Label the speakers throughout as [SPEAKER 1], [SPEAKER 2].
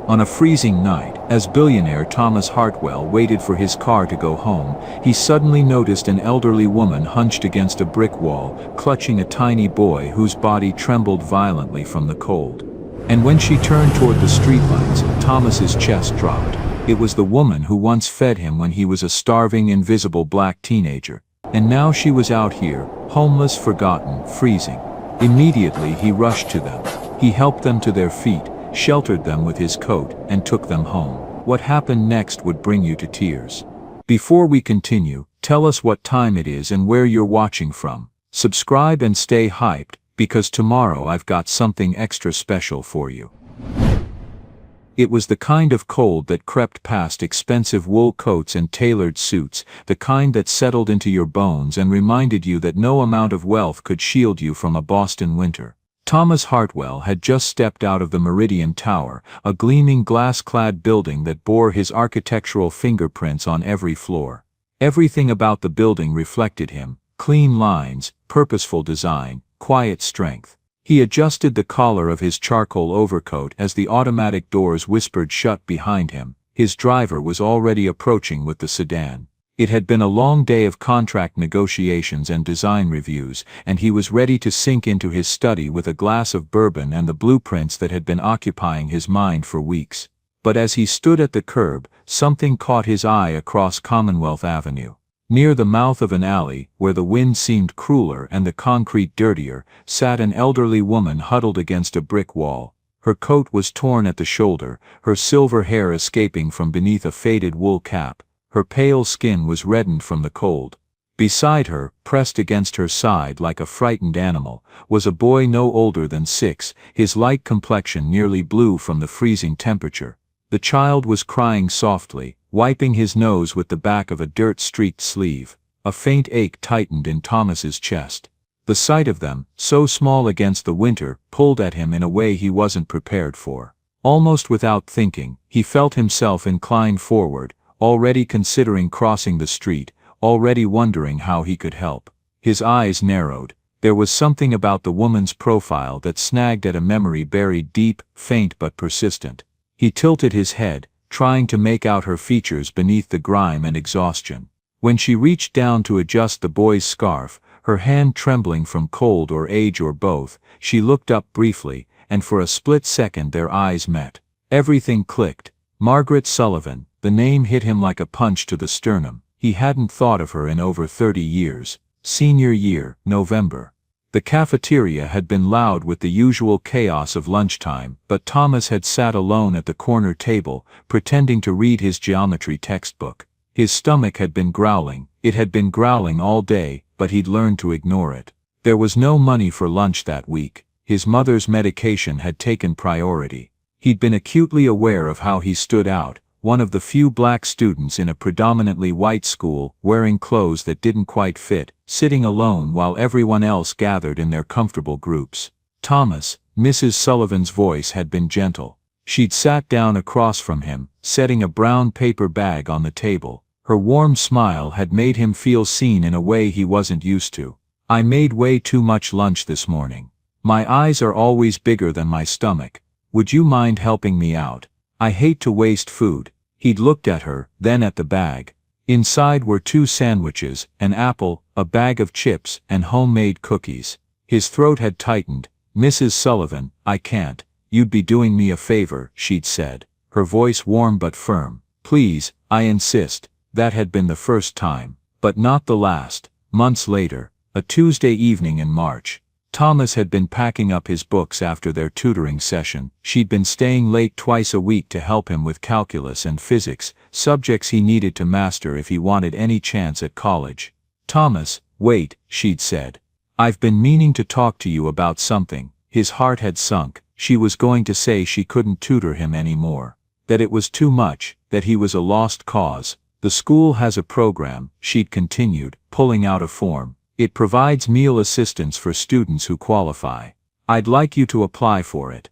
[SPEAKER 1] On a freezing night, as billionaire Thomas Hartwell waited for his car to go home, he suddenly noticed an elderly woman hunched against a brick wall, clutching a tiny boy whose body trembled violently from the cold. And when she turned toward the streetlights, Thomas's chest dropped. It was the woman who once fed him when he was a starving, invisible black teenager. And now she was out here, homeless, forgotten, freezing. Immediately he rushed to them. He helped them to their feet, sheltered them with his coat, and took them home. What happened next would bring you to tears. Before we continue, tell us what time it is and where you're watching from. Subscribe and stay hyped, because tomorrow I've got something extra special for you. It was the kind of cold that crept past expensive wool coats and tailored suits, the kind that settled into your bones and reminded you that no amount of wealth could shield you from a Boston winter. Thomas Hartwell had just stepped out of the Meridian Tower, a gleaming glass-clad building that bore his architectural fingerprints on every floor. Everything about the building reflected him: clean lines, purposeful design, quiet strength. He adjusted the collar of his charcoal overcoat as the automatic doors whispered shut behind him. His driver was already approaching with the sedan. It had been a long day of contract negotiations and design reviews, and he was ready to sink into his study with a glass of bourbon and the blueprints that had been occupying his mind for weeks. But as he stood at the curb, something caught his eye across Commonwealth Avenue. Near the mouth of an alley, where the wind seemed crueler and the concrete dirtier, sat an elderly woman huddled against a brick wall. Her coat was torn at the shoulder, her silver hair escaping from beneath a faded wool cap. Her pale skin was reddened from the cold. Beside her, pressed against her side like a frightened animal, was a boy no older than 6, his light complexion nearly blue from the freezing temperature. The child was crying softly, wiping his nose with the back of a dirt-streaked sleeve. A faint ache tightened in Thomas's chest. The sight of them, so small against the winter, pulled at him in a way he wasn't prepared for. Almost without thinking, he felt himself incline forward, already considering crossing the street, already wondering how he could help. His eyes narrowed. There was something about the woman's profile that snagged at a memory buried deep, faint but persistent. He tilted his head, trying to make out her features beneath the grime and exhaustion. When she reached down to adjust the boy's scarf, her hand trembling from cold or age or both, she looked up briefly, and for a split second their eyes met. Everything clicked. Margaret Sullivan. The name hit him like a punch to the sternum. He hadn't thought of her in over 30 years. Senior year, November. The cafeteria had been loud with the usual chaos of lunchtime, but Thomas had sat alone at the corner table, pretending to read his geometry textbook. His stomach had been growling. It had been growling all day, but he'd learned to ignore it. There was no money for lunch that week. His mother's medication had taken priority. He'd been acutely aware of how he stood out, one of the few black students in a predominantly white school, wearing clothes that didn't quite fit, sitting alone while everyone else gathered in their comfortable groups. Thomas, Mrs. Sullivan's voice had been gentle. She'd sat down across from him, setting a brown paper bag on the table. Her warm smile had made him feel seen in a way he wasn't used to. "I made way too much lunch this morning. My eyes are always bigger than my stomach. Would you mind helping me out? I hate to waste food." He'd looked at her, then at the bag. Inside were 2 sandwiches, an apple, a bag of chips, and homemade cookies. His throat had tightened. "Mrs. Sullivan, I can't. You'd be doing me a favor," she'd said, her voice warm but firm. "Please, I insist." That had been the first time, but not the last. Months later, a Tuesday evening in March. Thomas had been packing up his books after their tutoring session. She'd been staying late twice a week to help him with calculus and physics, subjects he needed to master if he wanted any chance at college. "Thomas, wait," she'd said. "I've been meaning to talk to you about something." His heart had sunk. She was going to say she couldn't tutor him anymore. That it was too much, that he was a lost cause. "The school has a program," she'd continued, pulling out a form. "It provides meal assistance for students who qualify. I'd like you to apply for it."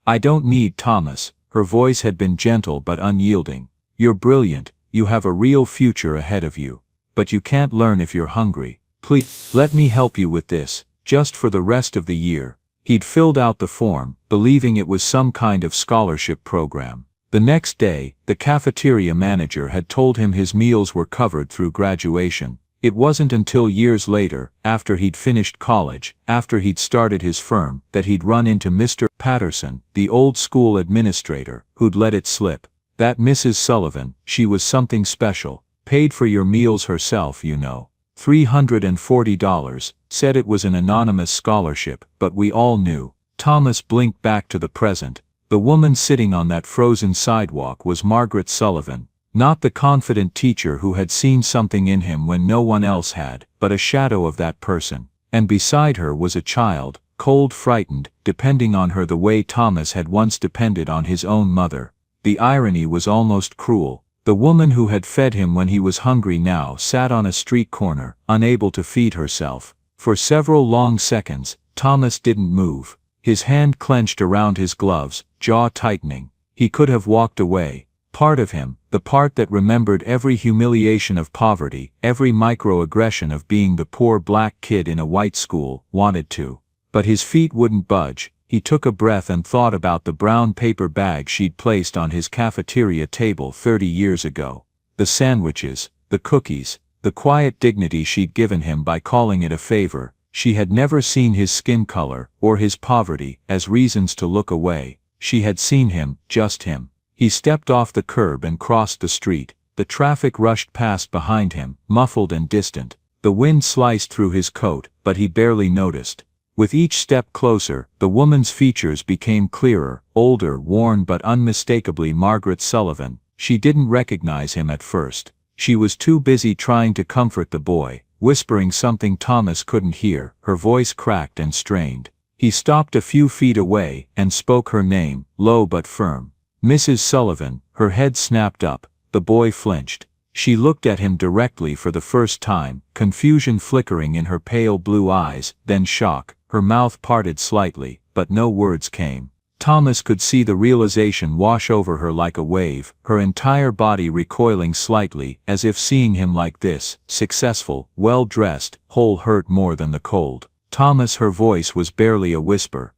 [SPEAKER 1] "I don't need Thomas." Her voice had been gentle but unyielding. "You're brilliant, you have a real future ahead of you. But you can't learn if you're hungry. Please, let me help you with this, just for the rest of the year." He'd filled out the form, believing it was some kind of scholarship program. The next day, the cafeteria manager had told him his meals were covered through graduation. It wasn't until years later, after he'd finished college, after he'd started his firm, that he'd run into Mr. Patterson, the old school administrator, who'd let it slip. That Mrs. Sullivan, she was something special, paid for your meals herself, you know. $340, said it was an anonymous scholarship, but we all knew. Thomas blinked back to the present. The woman sitting on that frozen sidewalk was Margaret Sullivan. Not the confident teacher who had seen something in him when no one else had, but a shadow of that person. And beside her was a child, cold, frightened, depending on her the way Thomas had once depended on his own mother. The irony was almost cruel. The woman who had fed him when he was hungry now sat on a street corner, unable to feed herself. For several long seconds, Thomas didn't move. His hand clenched around his gloves, jaw tightening. He could have walked away. Part of him, the part that remembered every humiliation of poverty, every microaggression of being the poor black kid in a white school, wanted to. But his feet wouldn't budge. He took a breath and thought about the brown paper bag she'd placed on his cafeteria table 30 years ago. The sandwiches, the cookies, the quiet dignity she'd given him by calling it a favor. She had never seen his skin color, or his poverty, as reasons to look away. She had seen him, just him. He stepped off the curb and crossed the street. The traffic rushed past behind him, muffled and distant. The wind sliced through his coat, but he barely noticed. With each step closer, the woman's features became clearer, older, worn but unmistakably Margaret Sullivan. She didn't recognize him at first. She was too busy trying to comfort the boy, whispering something Thomas couldn't hear. Her voice cracked and strained. He stopped a few feet away and spoke her name, low but firm. Mrs. Sullivan. Her head snapped up. The boy flinched. She looked at him directly for the first time, confusion flickering in her pale blue eyes, then shock. Her mouth parted slightly, but no words came. Thomas could see the realization wash over her like a wave, her entire body recoiling slightly, as if seeing him like this, successful, well-dressed, whole, hurt more than the cold. Thomas. Her voice was barely a whisper.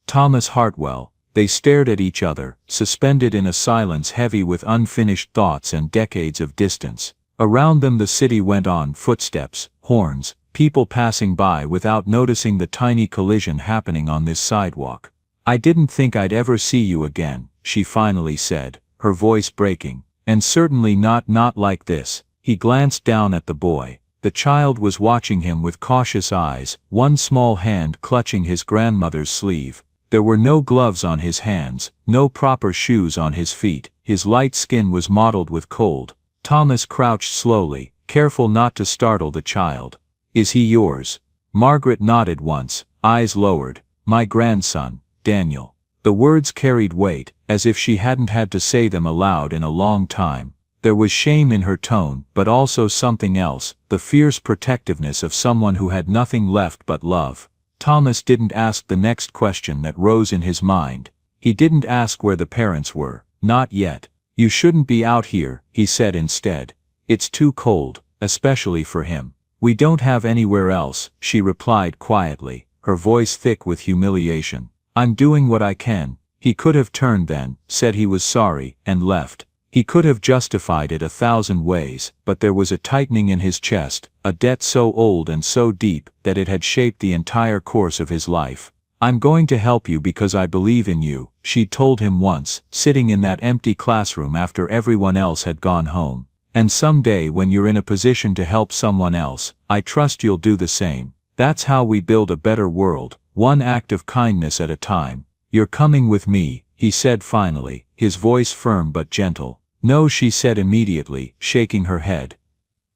[SPEAKER 1] Thomas Hartwell. They stared at each other, suspended in a silence heavy with unfinished thoughts and decades of distance. Around them the city went on, footsteps, horns, people passing by without noticing the tiny collision happening on this sidewalk. "I didn't think I'd ever see you again," she finally said, her voice breaking. "And certainly not like this." He glanced down at the boy. The child was watching him with cautious eyes, one small hand clutching his grandmother's sleeve. There were no gloves on his hands, no proper shoes on his feet. His light skin was mottled with cold. Thomas crouched slowly, careful not to startle the child. "Is he yours?" Margaret nodded once, eyes lowered. "My grandson, Daniel." The words carried weight, as if she hadn't had to say them aloud in a long time. There was shame in her tone, but also something else, the fierce protectiveness of someone who had nothing left but love. Thomas didn't ask the next question that rose in his mind. He didn't ask where the parents were. Not yet. "You shouldn't be out here," he said instead. "It's too cold, especially for him." "We don't have anywhere else," she replied quietly, her voice thick with humiliation. "I'm doing what I can." He could have turned then, said he was sorry, and left. He could have justified it 1,000 ways, but there was a tightening in his chest, a debt so old and so deep that it had shaped the entire course of his life. "I'm going to help you because I believe in you," she'd told him once, sitting in that empty classroom after everyone else had gone home. "And someday when you're in a position to help someone else, I trust you'll do the same. That's how we build a better world, one act of kindness at a time. You're coming with me," he said finally, his voice firm but gentle. "No," she said immediately, shaking her head.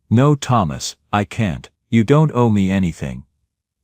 [SPEAKER 1] "No, Thomas, I can't. You don't owe me anything."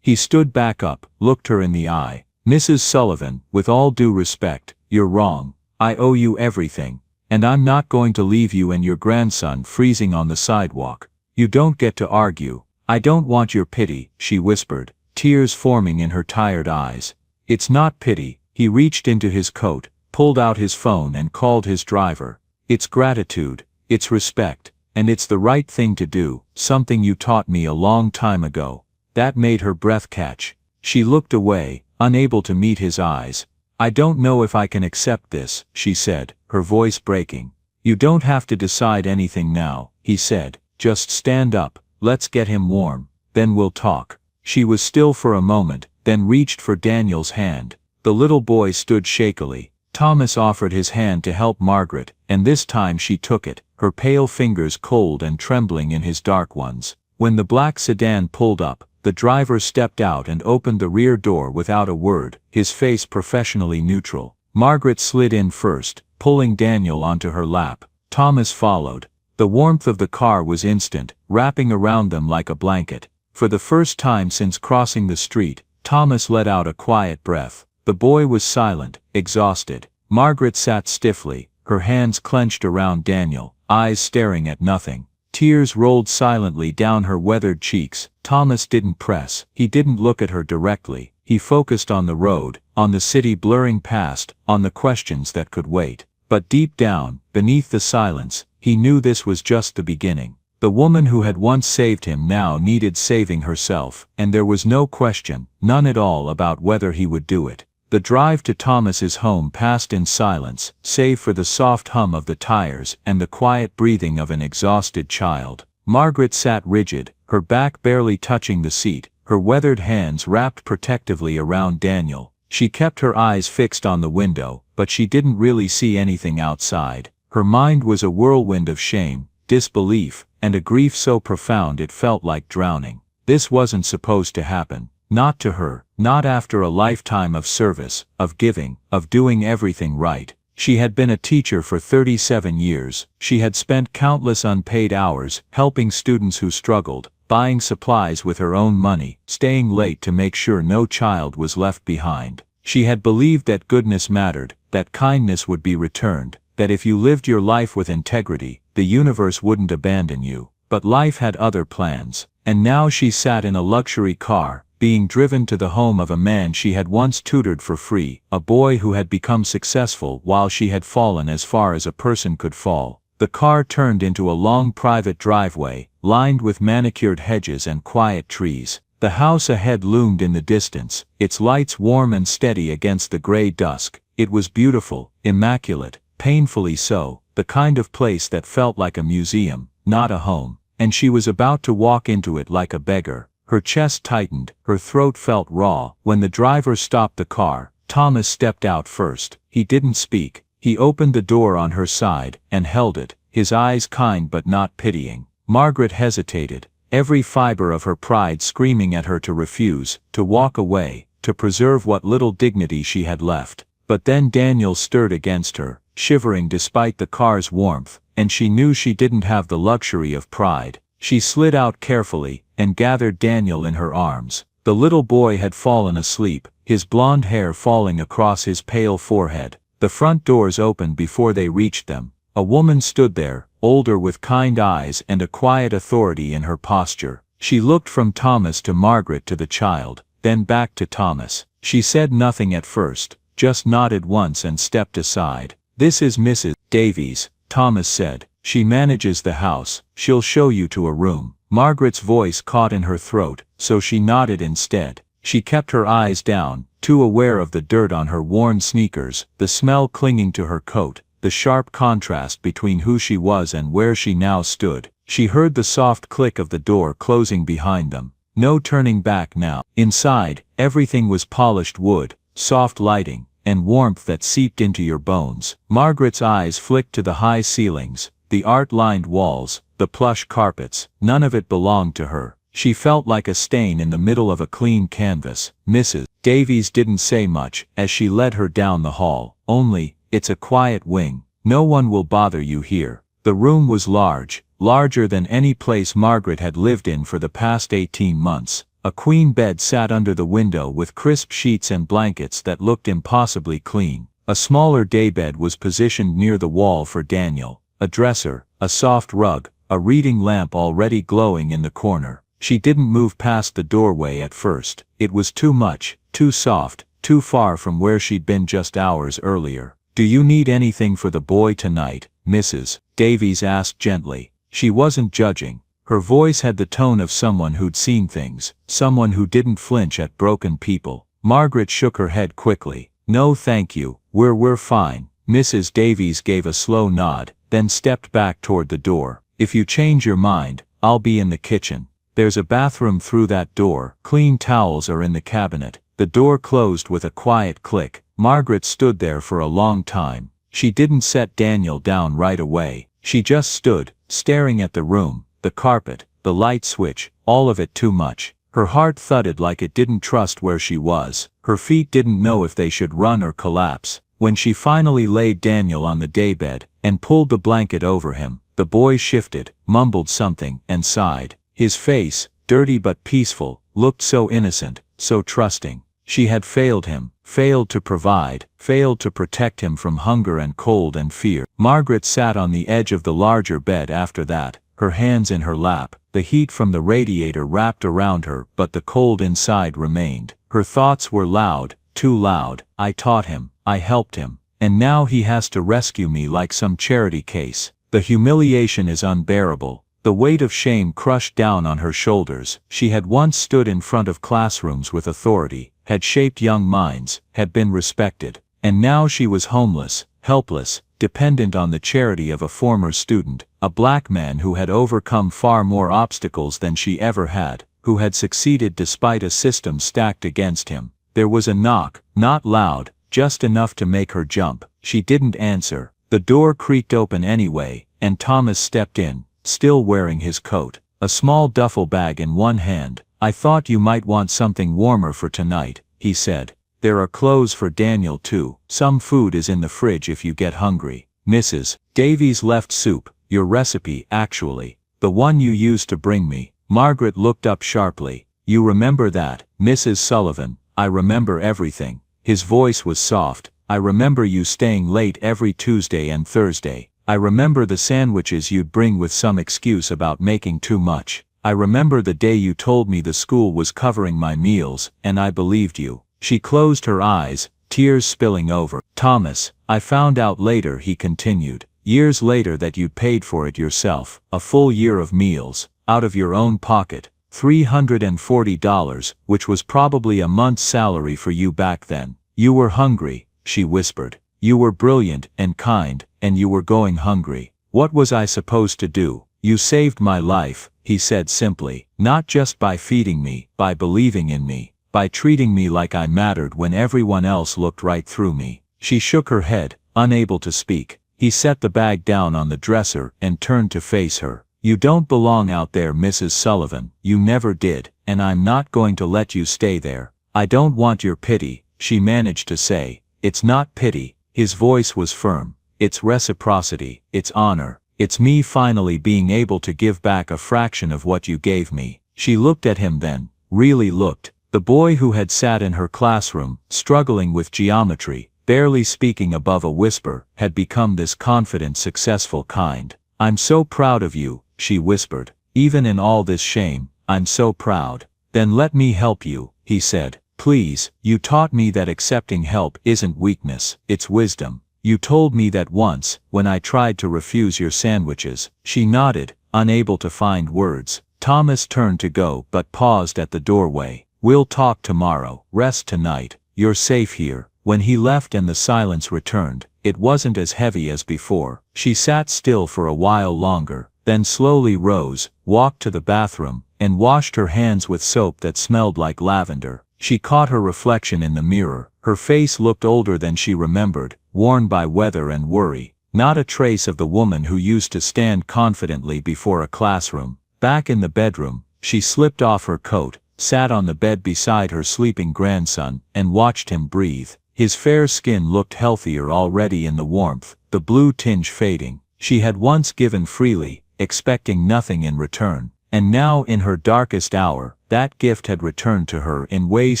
[SPEAKER 1] He stood back up, looked her in the eye. "Mrs. Sullivan, with all due respect, you're wrong. I owe you everything. And I'm not going to leave you and your grandson freezing on the sidewalk. You don't get to argue. I don't want your pity," she whispered, tears forming in her tired eyes. "It's not pity." He reached into his coat, pulled out his phone and called his driver. "It's gratitude, it's respect, and it's the right thing to do, something you taught me a long time ago." That made her breath catch. She looked away, unable to meet his eyes. "I don't know if I can accept this," she said, her voice breaking. "You don't have to decide anything now," he said. "Just stand up, let's get him warm, then we'll talk." She was still for a moment, then reached for Daniel's hand. The little boy stood shakily. Thomas offered his hand to help Margaret, and this time she took it, her pale fingers cold and trembling in his dark ones. When the black sedan pulled up, the driver stepped out and opened the rear door without a word, his face professionally neutral. Margaret slid in first, pulling Daniel onto her lap. Thomas followed. The warmth of the car was instant, wrapping around them like a blanket. For the first time since crossing the street, Thomas let out a quiet breath. The boy was silent, exhausted. Margaret sat stiffly, her hands clenched around Daniel, eyes staring at nothing. Tears rolled silently down her weathered cheeks. Thomas didn't press, he didn't look at her directly. He focused on the road, on the city blurring past, on the questions that could wait. But deep down, beneath the silence, he knew this was just the beginning. The woman who had once saved him now needed saving herself, and there was no question, none at all, about whether he would do it. The drive to Thomas's home passed in silence, save for the soft hum of the tires and the quiet breathing of an exhausted child. Margaret sat rigid, her back barely touching the seat, her weathered hands wrapped protectively around Daniel. She kept her eyes fixed on the window, but she didn't really see anything outside. Her mind was a whirlwind of shame, disbelief, and a grief so profound it felt like drowning. This wasn't supposed to happen. Not to her, not after a lifetime of service, of giving, of doing everything right. She had been a teacher for 37 years. She had spent countless unpaid hours helping students who struggled, buying supplies with her own money, staying late to make sure no child was left behind. She had believed that goodness mattered, that kindness would be returned, that if you lived your life with integrity, the universe wouldn't abandon you. But life had other plans, and now she sat in a luxury car, being driven to the home of a man she had once tutored for free, a boy who had become successful while she had fallen as far as a person could fall. The car turned into a long private driveway, lined with manicured hedges and quiet trees. The house ahead loomed in the distance, its lights warm and steady against the gray dusk. It was beautiful, immaculate, painfully so, the kind of place that felt like a museum, not a home. And she was about to walk into it like a beggar. Her chest tightened, her throat felt raw. When the driver stopped the car, Thomas stepped out first. He didn't speak. He opened the door on her side, and held it, his eyes kind but not pitying. Margaret hesitated, every fiber of her pride screaming at her to refuse, to walk away, to preserve what little dignity she had left. But then Daniel stirred against her, shivering despite the car's warmth, and she knew she didn't have the luxury of pride. She slid out carefully, and gathered Daniel in her arms. The little boy had fallen asleep, his blonde hair falling across his pale forehead. The front doors opened before they reached them. A woman stood there, older, with kind eyes and a quiet authority in her posture. She looked from Thomas to Margaret to the child, then back to Thomas. She said nothing at first, just nodded once and stepped aside. "This is Mrs. Davies," Thomas said. "She manages the house. She'll show you to a room." Margaret's voice caught in her throat, so she nodded instead. She kept her eyes down, too aware of the dirt on her worn sneakers, the smell clinging to her coat, the sharp contrast between who she was and where she now stood. She heard the soft click of the door closing behind them. No turning back now. Inside, everything was polished wood, soft lighting, and warmth that seeped into your bones. Margaret's eyes flicked to the high ceilings, the art-lined walls, the plush carpets. None of it belonged to her. She felt like a stain in the middle of a clean canvas. Mrs. Davies didn't say much as she led her down the hall. "Only, it's a quiet wing. No one will bother you here." The room was large, larger than any place Margaret had lived in for the past 18 months. A queen bed sat under the window with crisp sheets and blankets that looked impossibly clean. A smaller daybed was positioned near the wall for Daniel. A dresser, a soft rug, a reading lamp already glowing in the corner. She didn't move past the doorway at first. It was too much, too soft, too far from where she'd been just hours earlier. "Do you need anything for the boy tonight, Mrs. Davies asked gently. She wasn't judging. Her voice had the tone of someone who'd seen things, someone who didn't flinch at broken people. Margaret shook her head quickly. "No thank you, we're fine. Mrs. Davies gave a slow nod, then stepped back toward the door. If you change your mind, I'll be in the kitchen. There's a bathroom through that door. Clean towels are in the cabinet. The door closed with a quiet click. Margaret stood there for a long time. She didn't set Daniel down right away. She just stood, staring at the room, the carpet, the light switch, all of it too much. Her heart thudded like it didn't trust where she was. Her feet didn't know if they should run or collapse. When she finally laid Daniel on the daybed, and pulled the blanket over him, the boy shifted, mumbled something, and sighed. His face, dirty but peaceful, looked so innocent, so trusting. She had failed him, failed to provide, failed to protect him from hunger and cold and fear. Margaret sat on the edge of the larger bed after that, her hands in her lap, the heat from the radiator wrapped around her, but the cold inside remained. Her thoughts were loud, too loud. I taught him, I helped him, and now he has to rescue me like some charity case. The humiliation is unbearable. The weight of shame crushed down on her shoulders. She had once stood in front of classrooms with authority, had shaped young minds, had been respected, and now she was homeless, helpless, dependent on the charity of a former student, a black man who had overcome far more obstacles than she ever had, who had succeeded despite a system stacked against him. There was a knock, not loud, just enough to make her jump. She didn't answer. The door creaked open anyway, and Thomas stepped in, still wearing his coat, a small duffel bag in one hand. I thought you might want something warmer for tonight, he said. There are clothes for Daniel too. Some food is in the fridge if you get hungry. Mrs. Davies left soup, your recipe actually, the one you used to bring me. Margaret looked up sharply. You remember that, Mrs. Sullivan? I remember everything. His voice was soft. I remember you staying late every Tuesday and Thursday. I remember the sandwiches you'd bring with some excuse about making too much. I remember the day you told me the school was covering my meals, and I believed you. She closed her eyes, tears spilling over. Thomas, I found out later, he continued, years later, that you'd paid for it yourself, a full year of meals, out of your own pocket, $340, which was probably a month's salary for you back then. You were hungry, she whispered. You were brilliant and kind, and you were going hungry. What was I supposed to do? You saved my life, he said simply, not just by feeding me, by believing in me, by treating me like I mattered when everyone else looked right through me. She shook her head, unable to speak. He set the bag down on the dresser and turned to face her. You don't belong out there, Mrs. Sullivan. You never did, and I'm not going to let you stay there. I don't want your pity, she managed to say. It's not pity. His voice was firm. It's reciprocity. It's honor. It's me finally being able to give back a fraction of what you gave me. She looked at him then, really looked. The boy who had sat in her classroom, struggling with geometry, barely speaking above a whisper, had become this confident, successful kind. I'm so proud of you, she whispered. Even in all this shame, I'm so proud. Then let me help you, he said. Please, you taught me that accepting help isn't weakness, it's wisdom. You told me that once, when I tried to refuse your sandwiches. She nodded, unable to find words. Thomas turned to go but paused at the doorway. We'll talk tomorrow. Rest tonight. You're safe here. When he left and the silence returned, it wasn't as heavy as before. She sat still for a while longer, then slowly rose, walked to the bathroom, and washed her hands with soap that smelled like lavender. She caught her reflection in the mirror. Her face looked older than she remembered, worn by weather and worry. Not a trace of the woman who used to stand confidently before a classroom. Back in the bedroom, she slipped off her coat, sat on the bed beside her sleeping grandson, and watched him breathe. His fair skin looked healthier already in the warmth, the blue tinge fading. She had once given freely, expecting nothing in return. And now in her darkest hour, that gift had returned to her in ways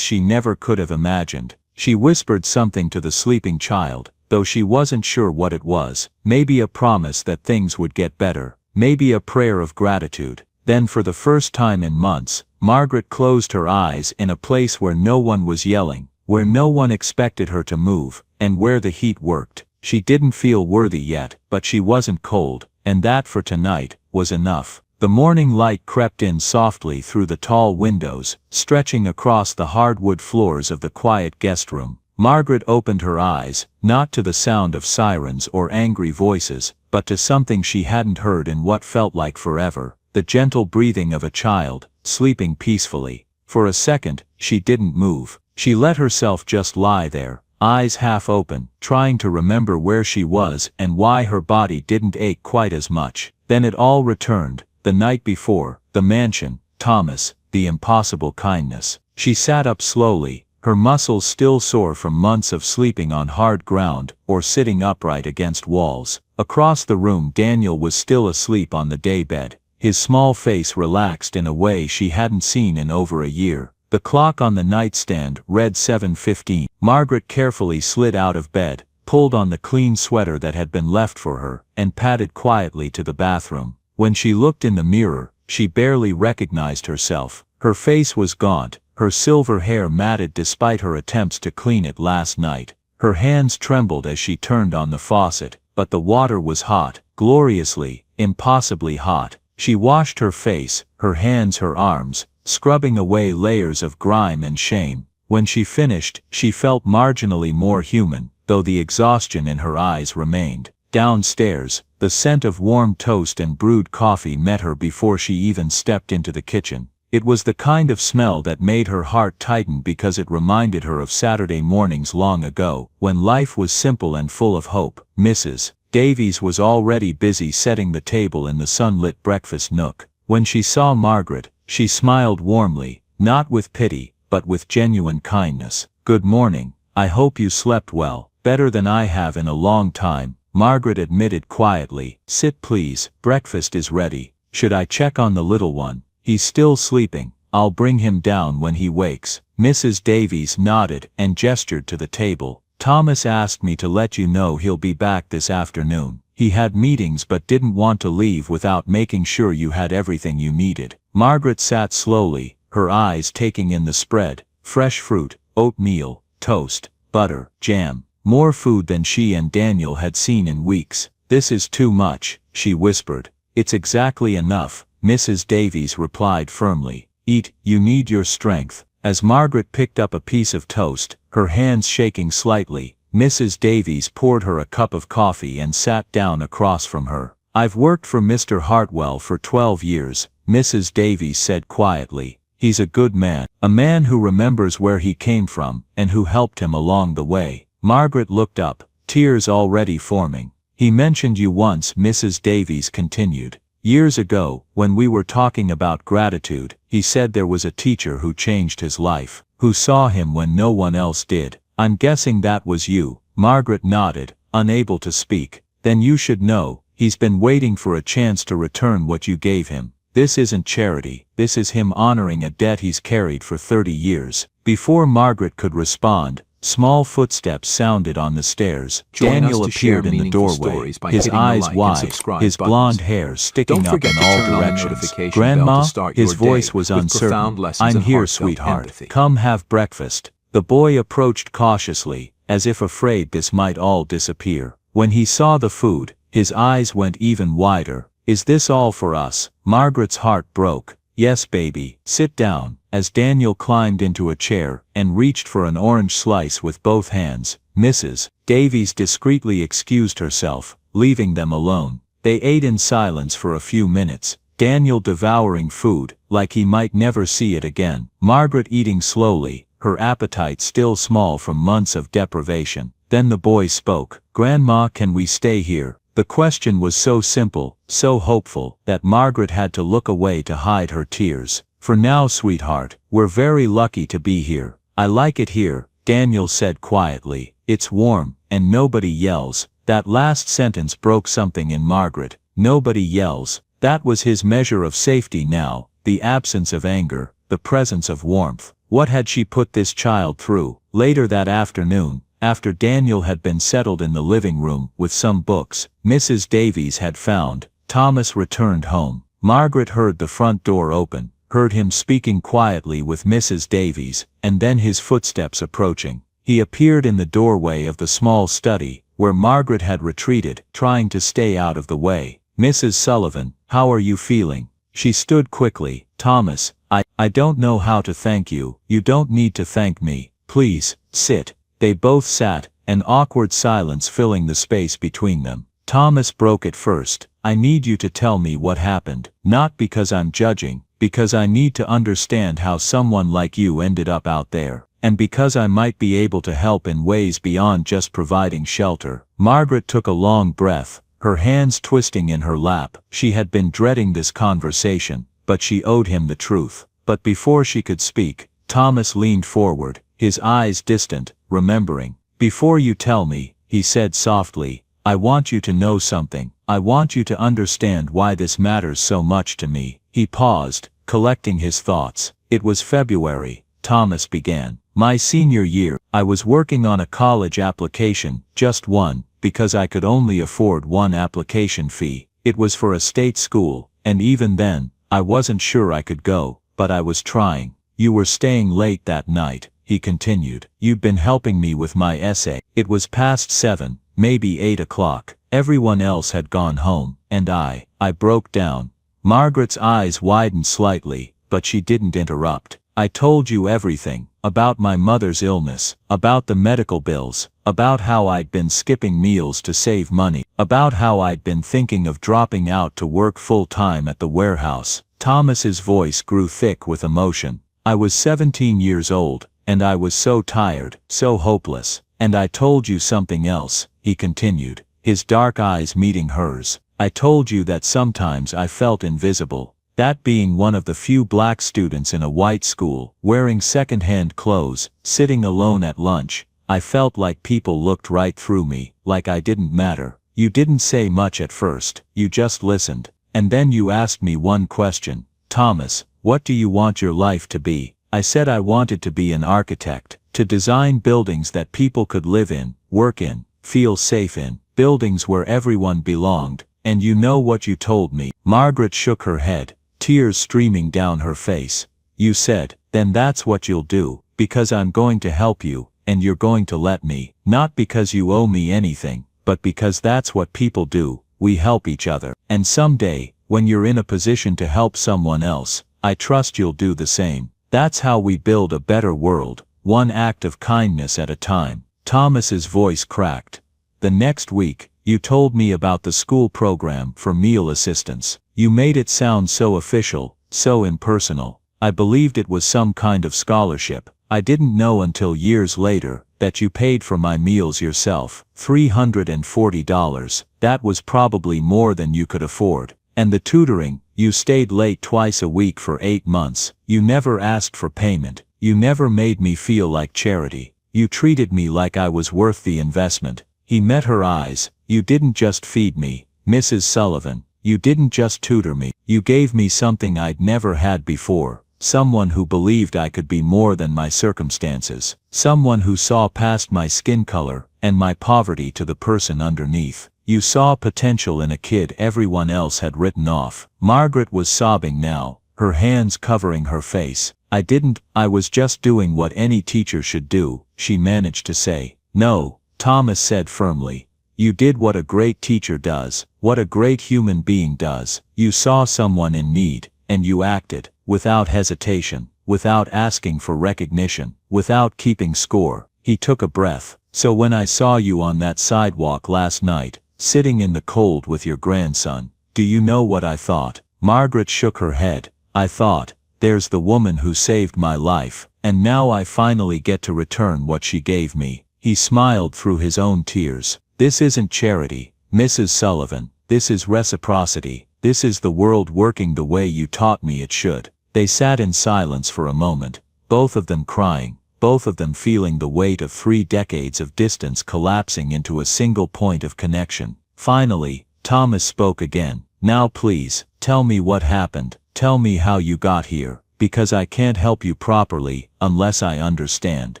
[SPEAKER 1] she never could have imagined. She whispered something to the sleeping child, though she wasn't sure what it was. Maybe a promise that things would get better. Maybe a prayer of gratitude. Then for the first time in months, Margaret closed her eyes in a place where no one was yelling, where no one expected her to move, and where the heat worked. She didn't feel worthy yet, but she wasn't cold, and that for tonight was enough. The morning light crept in softly through the tall windows, stretching across the hardwood floors of the quiet guest room. Margaret opened her eyes, not to the sound of sirens or angry voices, but to something she hadn't heard in what felt like forever, the gentle breathing of a child, sleeping peacefully. For a second, she didn't move. She let herself just lie there, eyes half open, trying to remember where she was and why her body didn't ache quite as much. Then it all returned, the night before, the mansion, Thomas, the impossible kindness. She sat up slowly, her muscles still sore from months of sleeping on hard ground or sitting upright against walls. Across the room Daniel was still asleep on the daybed, his small face relaxed in a way she hadn't seen in over a year. The clock on the nightstand read 7:15. Margaret carefully slid out of bed, pulled on the clean sweater that had been left for her, and padded quietly to the bathroom. When she looked in the mirror, she barely recognized herself. Her face was gaunt, her silver hair matted despite her attempts to clean it last night. Her hands trembled as she turned on the faucet, but the water was hot, gloriously, impossibly hot. She washed her face, her hands, her arms, scrubbing away layers of grime and shame. When she finished, she felt marginally more human, though the exhaustion in her eyes remained. Downstairs, the scent of warm toast and brewed coffee met her before she even stepped into the kitchen. It was the kind of smell that made her heart tighten because it reminded her of Saturday mornings long ago, when life was simple and full of hope. Mrs. Davies was already busy setting the table in the sunlit breakfast nook. When she saw Margaret, she smiled warmly, not with pity, but with genuine kindness. "Good morning, I hope you slept well." "Better than I have in a long time," Margaret admitted quietly. "Sit please, breakfast is ready. Should I check on the little one?" "He's still sleeping. I'll bring him down when he wakes." Mrs. Davies nodded and gestured to the table. "Thomas asked me to let you know he'll be back this afternoon. He had meetings but didn't want to leave without making sure you had everything you needed." Margaret sat slowly, her eyes taking in the spread: fresh fruit, oatmeal, toast, butter, jam. More food than she and Daniel had seen in weeks. "This is too much," she whispered. "It's exactly enough," Mrs. Davies replied firmly. "Eat, you need your strength." As Margaret picked up a piece of toast, her hands shaking slightly, Mrs. Davies poured her a cup of coffee and sat down across from her. "I've worked for Mr. Hartwell for 12 years, Mrs. Davies said quietly. "He's a good man, a man who remembers where he came from, and who helped him along the way." Margaret looked up, tears already forming. "He mentioned you once," Mrs. Davies continued. "Years ago, when we were talking about gratitude, he said there was a teacher who changed his life, who saw him when no one else did. I'm guessing that was you." Margaret nodded, unable to speak. "Then you should know, he's been waiting for a chance to return what you gave him. This isn't charity, this is him honoring a debt he's carried for 30 years. Before Margaret could respond, small footsteps sounded on the stairs. Daniel appeared in the doorway, his eyes wide, his blonde hair sticking up in all directions. "Grandma?" His voice was uncertain. "I'm here, sweetheart. Come have breakfast." The boy approached cautiously, as if afraid this might all disappear. When he saw the food, his eyes went even wider. "Is this all for us?" Margaret's heart broke. "Yes, baby. Sit down." As Daniel climbed into a chair and reached for an orange slice with both hands, Mrs. Davies discreetly excused herself, leaving them alone. They ate in silence for a few minutes, Daniel devouring food like he might never see it again, Margaret eating slowly, her appetite still small from months of deprivation. Then the boy spoke. "Grandma, can we stay here?" The question was so simple, so hopeful, that Margaret had to look away to hide her tears. "For now, sweetheart, we're very lucky to be here." "I like it here," Daniel said quietly. "It's warm, and nobody yells." That last sentence broke something in Margaret. Nobody yells. That was his measure of safety now, the absence of anger, the presence of warmth. What had she put this child through? Later that afternoon, after Daniel had been settled in the living room with some books Mrs. Davies had found, Thomas returned home. Margaret heard the front door open, heard him speaking quietly with Mrs. Davies, and then his footsteps approaching. He appeared in the doorway of the small study, where Margaret had retreated, trying to stay out of the way. "Mrs. Sullivan, how are you feeling?" She stood quickly. "Thomas, I don't know how to thank you." "You don't need to thank me. Please, sit." They both sat, an awkward silence filling the space between them. Thomas broke it first. "I need you to tell me what happened. Not because I'm judging, because I need to understand how someone like you ended up out there. And because I might be able to help in ways beyond just providing shelter." Margaret took a long breath, her hands twisting in her lap. She had been dreading this conversation, but she owed him the truth. But before she could speak, Thomas leaned forward, his eyes distant, remembering. "Before you tell me," he said softly, "I want you to know something. I want you to understand why this matters so much to me." He paused, collecting his thoughts. "It was February," Thomas began. "My senior year. I was working on a college application, just one, because I could only afford one application fee. It was for a state school, and even then, I wasn't sure I could go, but I was trying. You were staying late that night," he continued. "You'd been helping me with my essay. It was past 7, maybe 8 o'clock. Everyone else had gone home, and I broke down." Margaret's eyes widened slightly, but she didn't interrupt. "I told you everything, about my mother's illness, about the medical bills, about how I'd been skipping meals to save money, about how I'd been thinking of dropping out to work full-time at the warehouse." Thomas's voice grew thick with emotion. "I was 17 years old, and I was so tired, so hopeless. And I told you something else," he continued, his dark eyes meeting hers. "I told you that sometimes I felt invisible. That being one of the few black students in a white school, wearing second-hand clothes, sitting alone at lunch, I felt like people looked right through me, like I didn't matter. You didn't say much at first, you just listened. And then you asked me one question, 'Thomas, what do you want your life to be?' I said I wanted to be an architect, to design buildings that people could live in, work in, feel safe in, buildings where everyone belonged. And you know what you told me?" Margaret shook her head, tears streaming down her face. "You said, 'Then that's what you'll do, because I'm going to help you, and you're going to let me, not because you owe me anything, but because that's what people do, we help each other. And someday, when you're in a position to help someone else, I trust you'll do the same. That's how we build a better world, one act of kindness at a time.'" Thomas's voice cracked. "The next week, you told me about the school program for meal assistance. You made it sound so official, so impersonal. I believed it was some kind of scholarship. I didn't know until years later that you paid for my meals yourself. $340. That was probably more than you could afford. And the tutoring, you stayed late twice a week for 8 months. You never asked for payment. You never made me feel like charity. You treated me like I was worth the investment." He met her eyes. "You didn't just feed me, Mrs. Sullivan. You didn't just tutor me. You gave me something I'd never had before. Someone who believed I could be more than my circumstances. Someone who saw past my skin color and my poverty to the person underneath. You saw potential in a kid everyone else had written off." Margaret was sobbing now, her hands covering her face. I was just doing what any teacher should do," she managed to say. "No," Thomas said firmly. "You did what a great teacher does, what a great human being does. You saw someone in need, and you acted, without hesitation, without asking for recognition, without keeping score." He took a breath. "So when I saw you on that sidewalk last night, sitting in the cold with your grandson, do you know what I thought?" Margaret shook her head. "I thought, there's the woman who saved my life, and now I finally get to return what she gave me." He smiled through his own tears. "This isn't charity, Mrs. Sullivan. This is reciprocity. This is the world working the way you taught me it should." They sat in silence for a moment, both of them crying, both of them feeling the weight of 3 decades of distance collapsing into a single point of connection. Finally, Thomas spoke again. "Now please, tell me what happened. Tell me how you got here, because I can't help you properly unless I understand."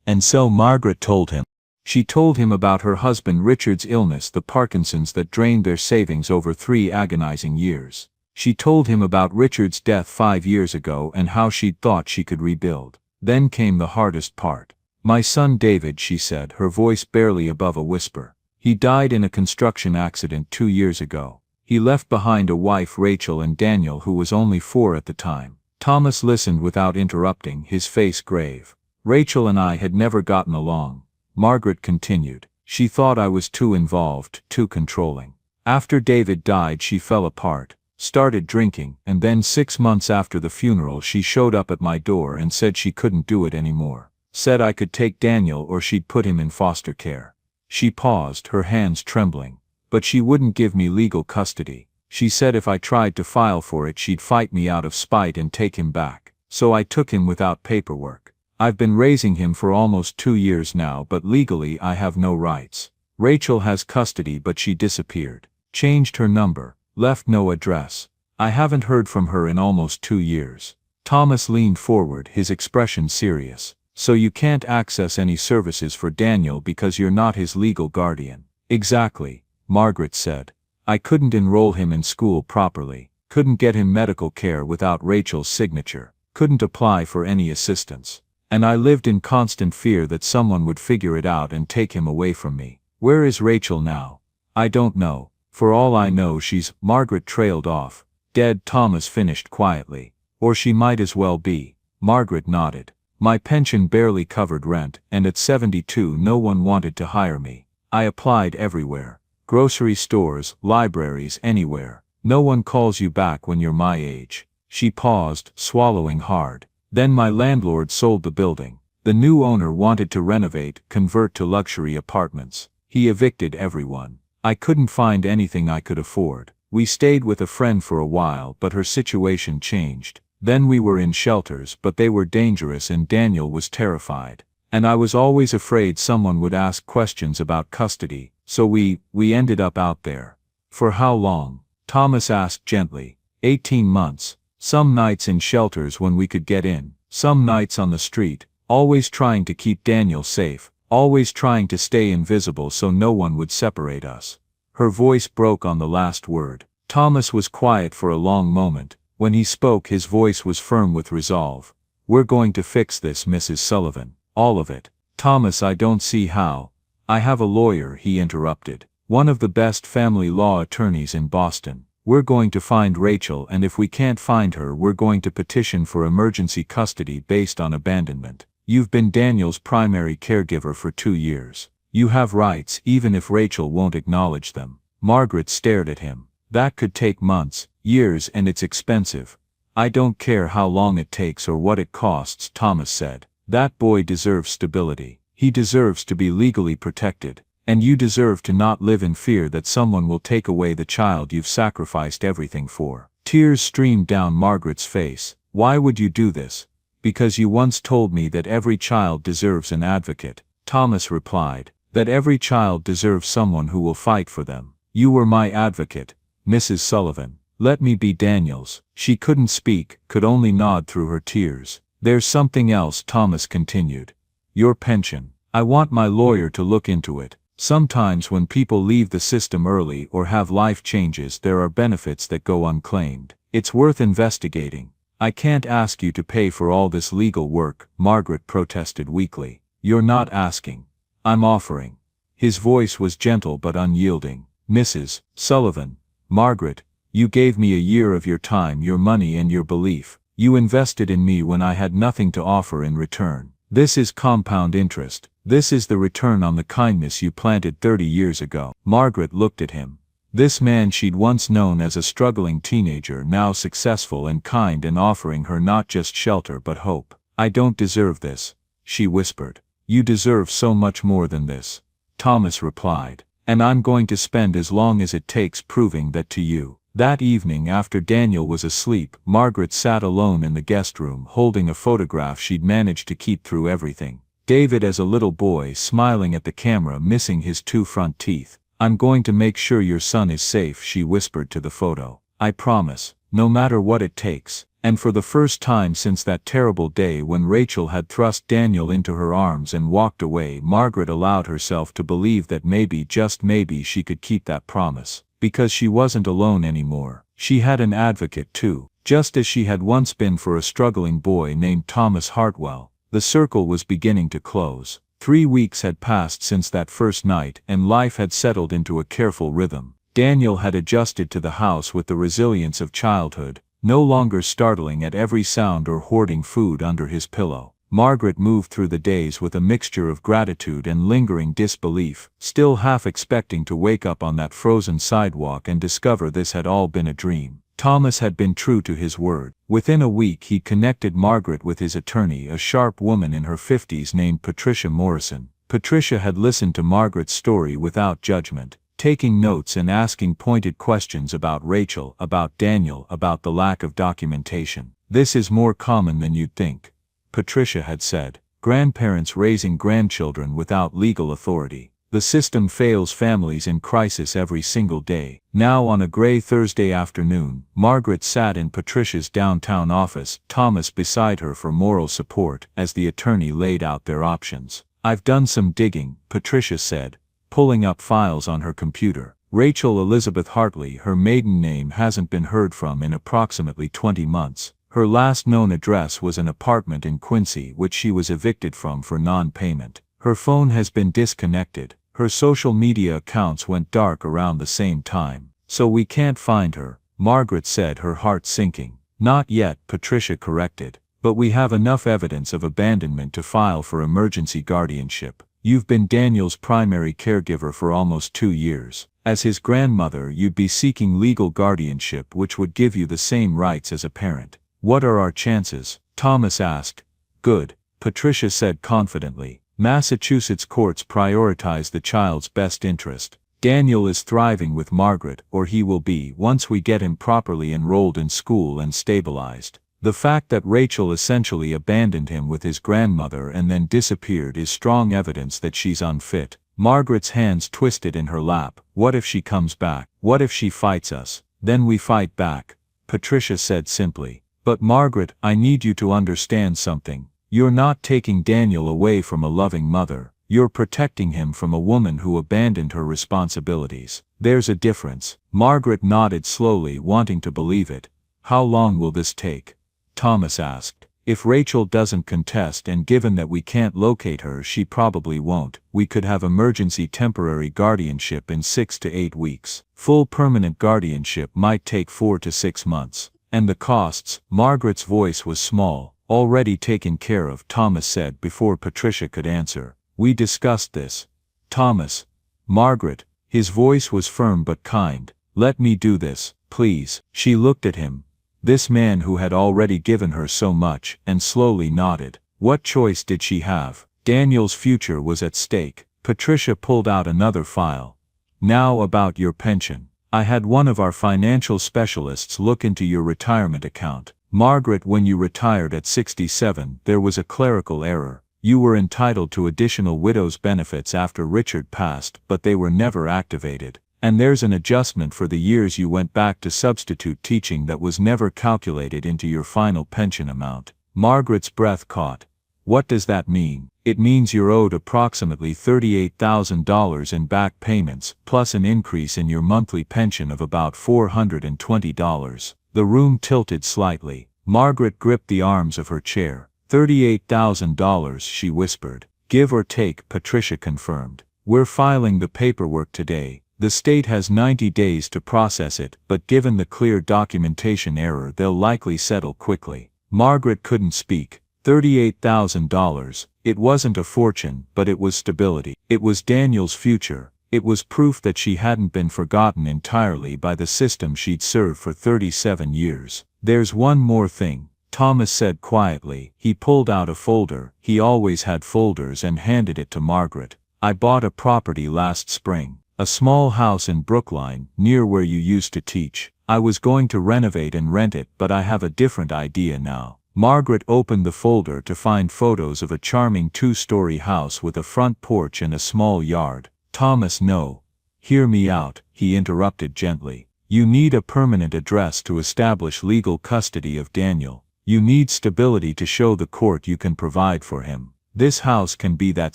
[SPEAKER 1] And so Margaret told him. She told him about her husband Richard's illness, the Parkinson's that drained their savings over 3 agonizing years. She told him about Richard's death 5 years ago and how she'd thought she could rebuild. Then came the hardest part. "My son David," she said, her voice barely above a whisper. "He died in a construction accident 2 years ago. He left behind a wife, Rachel, and Daniel, who was only 4 at the time." Thomas listened without interrupting, his face grave. "Rachel and I had never gotten along. Margaret continued. She thought I was too involved, too controlling. After David died, she fell apart, started drinking, and then 6 months after the funeral she showed up at my door and said she couldn't do it anymore. Said I could take Daniel or she'd put him in foster care. She paused, her hands trembling. But she wouldn't give me legal custody. She said if I tried to file for it she'd fight me out of spite and take him back. So I took him without paperwork. I've been raising him for almost 2 years now, but legally I have no rights. Rachel has custody, but she disappeared. Changed her number. Left no address. I haven't heard from her in almost 2 years. Thomas leaned forward, his expression serious. So you can't access any services for Daniel because you're not his legal guardian. Exactly, Margaret said. I couldn't enroll him in school properly, couldn't get him medical care without Rachel's signature, couldn't apply for any assistance. And I lived in constant fear that someone would figure it out and take him away from me. Where is Rachel now? I don't know. For all I know she's— Margaret trailed off. Dead, Thomas finished quietly. Or she might as well be. Margaret nodded. My pension barely covered rent, and at 72 no one wanted to hire me. I applied everywhere. Grocery stores, libraries, anywhere. No one calls you back when you're my age. She paused, swallowing hard. Then my landlord sold the building. The new owner wanted to renovate, convert to luxury apartments. He evicted everyone. I couldn't find anything I could afford. We stayed with a friend for a while, but her situation changed. Then we were in shelters, but they were dangerous and Daniel was terrified. And I was always afraid someone would ask questions about custody, so we ended up out there. For how long? Thomas asked gently. 18 months. Some nights in shelters when we could get in, some nights on the street, always trying to keep Daniel safe, always trying to stay invisible so no one would separate us. Her voice broke on the last word. Thomas was quiet for a long moment. When he spoke, his voice was firm with resolve. We're going to fix this, Mrs. Sullivan. All of it. Thomas, I don't see how. I have a lawyer, he interrupted. One of the best family law attorneys in Boston. We're going to find Rachel, and if we can't find her, we're going to petition for emergency custody based on abandonment. You've been Daniel's primary caregiver for 2 years. You have rights even if Rachel won't acknowledge them. Margaret stared at him. That could take months, years, and it's expensive. I don't care how long it takes or what it costs, Thomas said. That boy deserves stability. He deserves to be legally protected. And you deserve to not live in fear that someone will take away the child you've sacrificed everything for. Tears streamed down Margaret's face. Why would you do this? Because you once told me that every child deserves an advocate, Thomas replied. That every child deserves someone who will fight for them. You were my advocate, Mrs. Sullivan. Let me be Daniel's. She couldn't speak, could only nod through her tears. There's something else, Thomas continued. Your pension. I want my lawyer to look into it. Sometimes when people leave the system early or have life changes, there are benefits that go unclaimed. It's worth investigating. I can't ask you to pay for all this legal work, Margaret protested weakly. You're not asking. I'm offering. His voice was gentle but unyielding. Mrs. Sullivan. Margaret, you gave me a year of your time, your money, and your belief. You invested in me when I had nothing to offer in return. This is compound interest. This is the return on the kindness you planted 30 years ago. Margaret looked at him. This man she'd once known as a struggling teenager, now successful and kind, and offering her not just shelter but hope. I don't deserve this, she whispered. You deserve so much more than this, Thomas replied. And I'm going to spend as long as it takes proving that to you. That evening, after Daniel was asleep, Margaret sat alone in the guest room holding a photograph she'd managed to keep through everything. David as a little boy, smiling at the camera, missing his 2 front teeth. I'm going to make sure your son is safe, she whispered to the photo. I promise, no matter what it takes. And for the first time since that terrible day when Rachel had thrust Daniel into her arms and walked away, Margaret allowed herself to believe that maybe, just maybe, she could keep that promise. Because she wasn't alone anymore. She had an advocate too, just as she had once been for a struggling boy named Thomas Hartwell. The circle was beginning to close. 3 weeks had passed since that first night, and life had settled into a careful rhythm. Daniel had adjusted to the house with the resilience of childhood, no longer startling at every sound or hoarding food under his pillow. Margaret moved through the days with a mixture of gratitude and lingering disbelief, still half expecting to wake up on that frozen sidewalk and discover this had all been a dream. Thomas had been true to his word. Within a week he connected Margaret with his attorney, a sharp woman in her 50s named Patricia Morrison. Patricia had listened to Margaret's story without judgment, taking notes and asking pointed questions about Rachel, about Daniel, about the lack of documentation. "This is more common than you'd think," Patricia had said. "Grandparents raising grandchildren without legal authority. The system fails families in crisis every single day." Now on a gray Thursday afternoon, Margaret sat in Patricia's downtown office, Thomas beside her for moral support, as the attorney laid out their options. "I've done some digging," Patricia said, pulling up files on her computer. "Rachel Elizabeth Hartley, her maiden name, hasn't been heard from in approximately 20 months. Her last known address was an apartment in Quincy which she was evicted from for non-payment. Her phone has been disconnected. Her social media accounts went dark around the same time. So we can't find her," Margaret said, her heart sinking. "Not yet," Patricia corrected. "But we have enough evidence of abandonment to file for emergency guardianship. You've been Daniel's primary caregiver for almost 2 years. As his grandmother, you'd be seeking legal guardianship which would give you the same rights as a parent. What are our chances?" Thomas asked. "Good," Patricia said confidently. "Massachusetts courts prioritize the child's best interest. Daniel is thriving with Margaret, or he will be once we get him properly enrolled in school and stabilized. The fact that Rachel essentially abandoned him with his grandmother and then disappeared is strong evidence that she's unfit." Margaret's hands twisted in her lap. "What if she comes back? What if she fights us? Then we fight back," Patricia said simply. "But Margaret, I need you to understand something. You're not taking Daniel away from a loving mother. You're protecting him from a woman who abandoned her responsibilities. There's a difference." Margaret nodded slowly, wanting to believe it. "How long will this take?" Thomas asked. "If Rachel doesn't contest, and given that we can't locate her, she probably won't, we could have emergency temporary guardianship in 6 to 8 weeks. Full permanent guardianship might take 4 to 6 months. And the costs?" Margaret's voice was small. "Already taken care of," Thomas said before Patricia could answer. "We discussed this." "Thomas." "Margaret." His voice was firm but kind. "Let me do this, please." She looked at him. This man who had already given her so much, and slowly nodded. What choice did she have? Daniel's future was at stake. Patricia pulled out another file. "Now about your pension. I had one of our financial specialists look into your retirement account. Margaret, when you retired at 67, there was a clerical error. You were entitled to additional widow's benefits after Richard passed, but they were never activated. And there's an adjustment for the years you went back to substitute teaching that was never calculated into your final pension amount." Margaret's breath caught. "What does that mean?" "It means you're owed approximately $38,000 in back payments, plus an increase in your monthly pension of about $420. The room tilted slightly. Margaret gripped the arms of her chair. $38,000, she whispered. "Give or take," Patricia confirmed. "We're filing the paperwork today. The state has 90 days to process it, but given the clear documentation error, they'll likely settle quickly." Margaret couldn't speak. $38,000. It wasn't a fortune, but it was stability. It was Daniel's future. It was proof that she hadn't been forgotten entirely by the system she'd served for 37 years. "There's one more thing," Thomas said quietly. He pulled out a folder, he always had folders, and handed it to Margaret. "I bought a property last spring. A small house in Brookline, near where you used to teach. I was going to renovate and rent it, but I have a different idea now." Margaret opened the folder to find photos of a charming 2-story house with a front porch and a small yard. "Thomas, no. Hear me out," he interrupted gently. "You need a permanent address to establish legal custody of Daniel. You need stability to show the court you can provide for him. This house can be that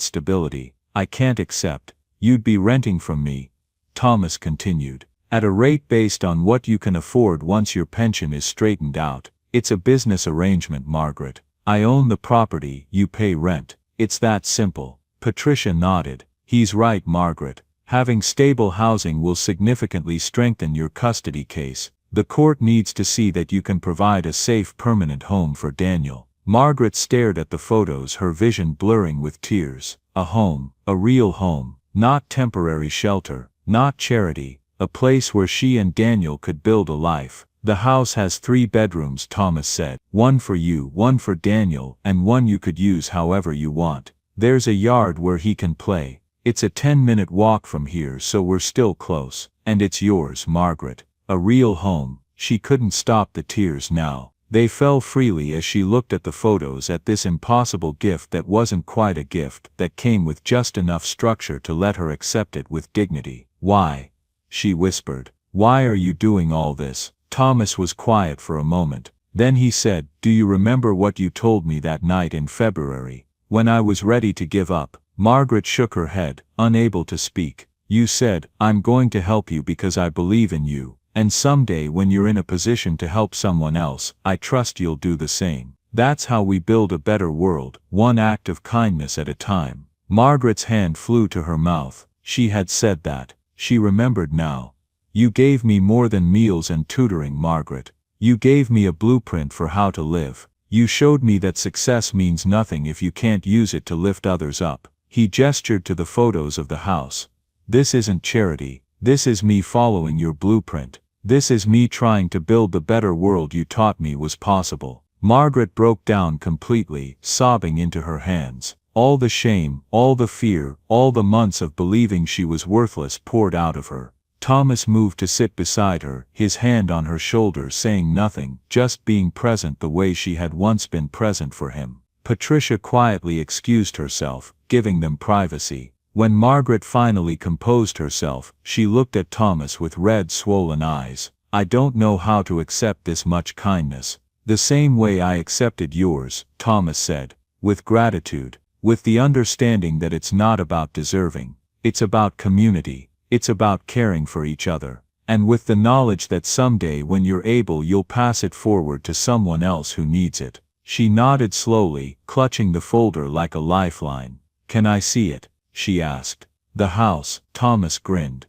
[SPEAKER 1] stability. I can't accept. You'd be renting from me," Thomas continued, "at a rate based on what you can afford once your pension is straightened out. It's a business arrangement, Margaret. I own the property, you pay rent. It's that simple." Patricia nodded. "He's right, Margaret. Having stable housing will significantly strengthen your custody case. The court needs to see that you can provide a safe permanent home for Daniel." Margaret stared at the photos, her vision blurring with tears. A home, a real home, not temporary shelter, not charity, a place where she and Daniel could build a life. The house has 3 bedrooms, Thomas said. One for you, one for Daniel, and one you could use however you want. There's a yard where he can play. It's a 10-minute walk from here, so we're still close. And it's yours, Margaret. A real home. She couldn't stop the tears now. They fell freely as she looked at the photos, at this impossible gift that wasn't quite a gift, that came with just enough structure to let her accept it with dignity. Why? She whispered. Why are you doing all this? Thomas was quiet for a moment. Then he said, do you remember what you told me that night in February, when I was ready to give up? Margaret shook her head, unable to speak. You said, I'm going to help you because I believe in you. And someday when you're in a position to help someone else, I trust you'll do the same. That's how we build a better world, one act of kindness at a time. Margaret's hand flew to her mouth. She had said that. She remembered now. You gave me more than meals and tutoring, Margaret. You gave me a blueprint for how to live. You showed me that success means nothing if you can't use it to lift others up. He gestured to the photos of the house. This isn't charity. This is me following your blueprint. This is me trying to build the better world you taught me was possible. Margaret broke down completely, sobbing into her hands. All the shame, all the fear, all the months of believing she was worthless poured out of her. Thomas moved to sit beside her, his hand on her shoulder, saying nothing, just being present the way she had once been present for him. Patricia quietly excused herself, giving them privacy. When Margaret finally composed herself, she looked at Thomas with red, swollen eyes. I don't know how to accept this much kindness. The same way I accepted yours, Thomas said. With gratitude. With the understanding that it's not about deserving. It's about community. It's about caring for each other. And with the knowledge that someday when you're able you'll pass it forward to someone else who needs it. She nodded slowly, clutching the folder like a lifeline. Can I see it? She asked. The house, Thomas grinned.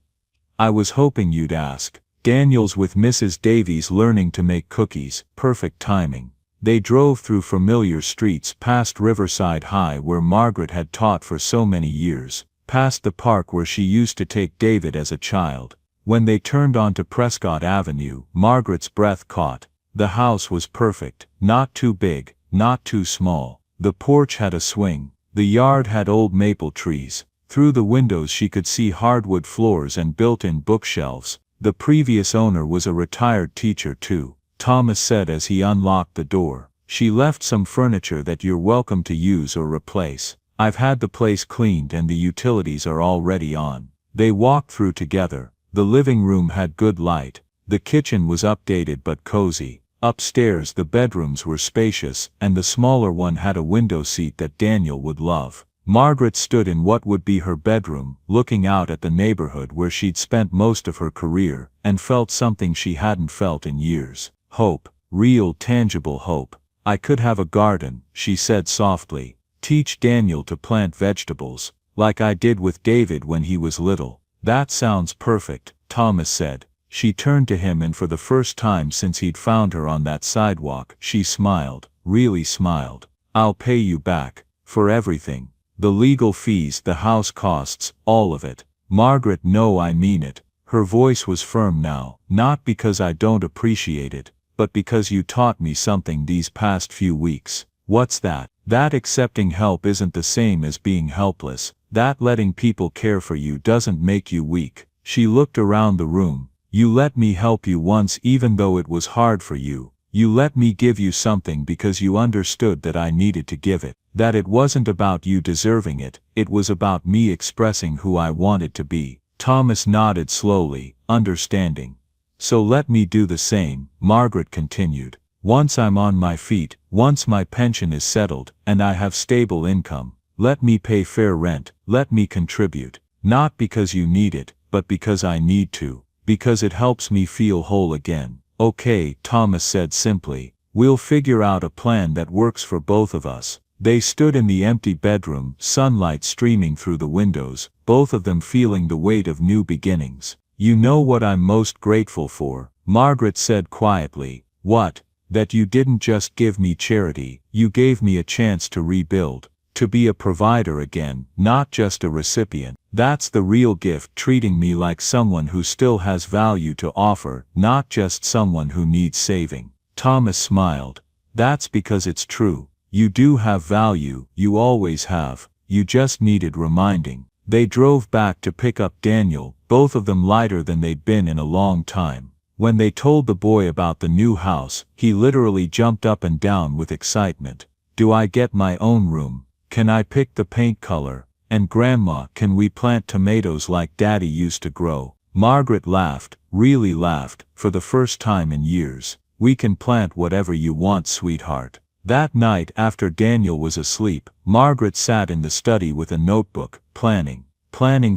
[SPEAKER 1] I was hoping you'd ask. Daniel's with Mrs. Davies learning to make cookies, perfect timing. They drove through familiar streets, past Riverside High where Margaret had taught for so many years, past the park where she used to take David as a child. When they turned onto Prescott Avenue, Margaret's breath caught. The house was perfect, not too big, not too small. The porch had a swing. The yard had old maple trees. Through the windows she could see hardwood floors and built-in bookshelves. The previous owner was a retired teacher too, Thomas said as he unlocked the door. She left some furniture that you're welcome to use or replace. I've had the place cleaned and the utilities are already on. They walked through together. The living room had good light. The kitchen was updated but cozy. Upstairs the bedrooms were spacious, and the smaller one had a window seat that Daniel would love. Margaret stood in what would be her bedroom, looking out at the neighborhood where she'd spent most of her career, and felt something she hadn't felt in years. Hope. Real, tangible hope. I could have a garden, she said softly. Teach Daniel to plant vegetables, like I did with David when he was little. That sounds perfect, Thomas said. She turned to him and for the first time since he'd found her on that sidewalk, she smiled, really smiled. I'll pay you back. For everything. The legal fees, the house costs, all of it. Margaret, no, I mean it. Her voice was firm now, not because I don't appreciate it, but because you taught me something these past few weeks. What's that? That accepting help isn't the same as being helpless. That letting people care for you doesn't make you weak. She looked around the room. You let me help you once even though it was hard for you. You let me give you something because you understood that I needed to give it. That it wasn't about you deserving it, it was about me expressing who I wanted to be. Thomas nodded slowly, understanding. So let me do the same, Margaret continued. Once I'm on my feet, once my pension is settled, and I have stable income, let me pay fair rent, let me contribute. Not because you need it, but because I need to. Because it helps me feel whole again. Okay, Thomas said simply. We'll figure out a plan that works for both of us. They stood in the empty bedroom, sunlight streaming through the windows, both of them feeling the weight of new beginnings. You know what I'm most grateful for? Margaret said quietly. What? That you didn't just give me charity, you gave me a chance to rebuild, to be a provider again, not just a recipient. That's the real gift, treating me like someone who still has value to offer, not just someone who needs saving." Thomas smiled. "That's because it's true. You do have value, you always have, you just needed reminding." They drove back to pick up Daniel, both of them lighter than they'd been in a long time. When they told the boy about the new house, he literally jumped up and down with excitement. "Do I get my own room? Can I pick the paint color? And Grandma, can we plant tomatoes like Daddy used to grow?" Margaret laughed, really laughed, for the first time in years. "We can plant whatever you want, sweetheart." That night after Daniel was asleep, Margaret sat in the study with a notebook, planning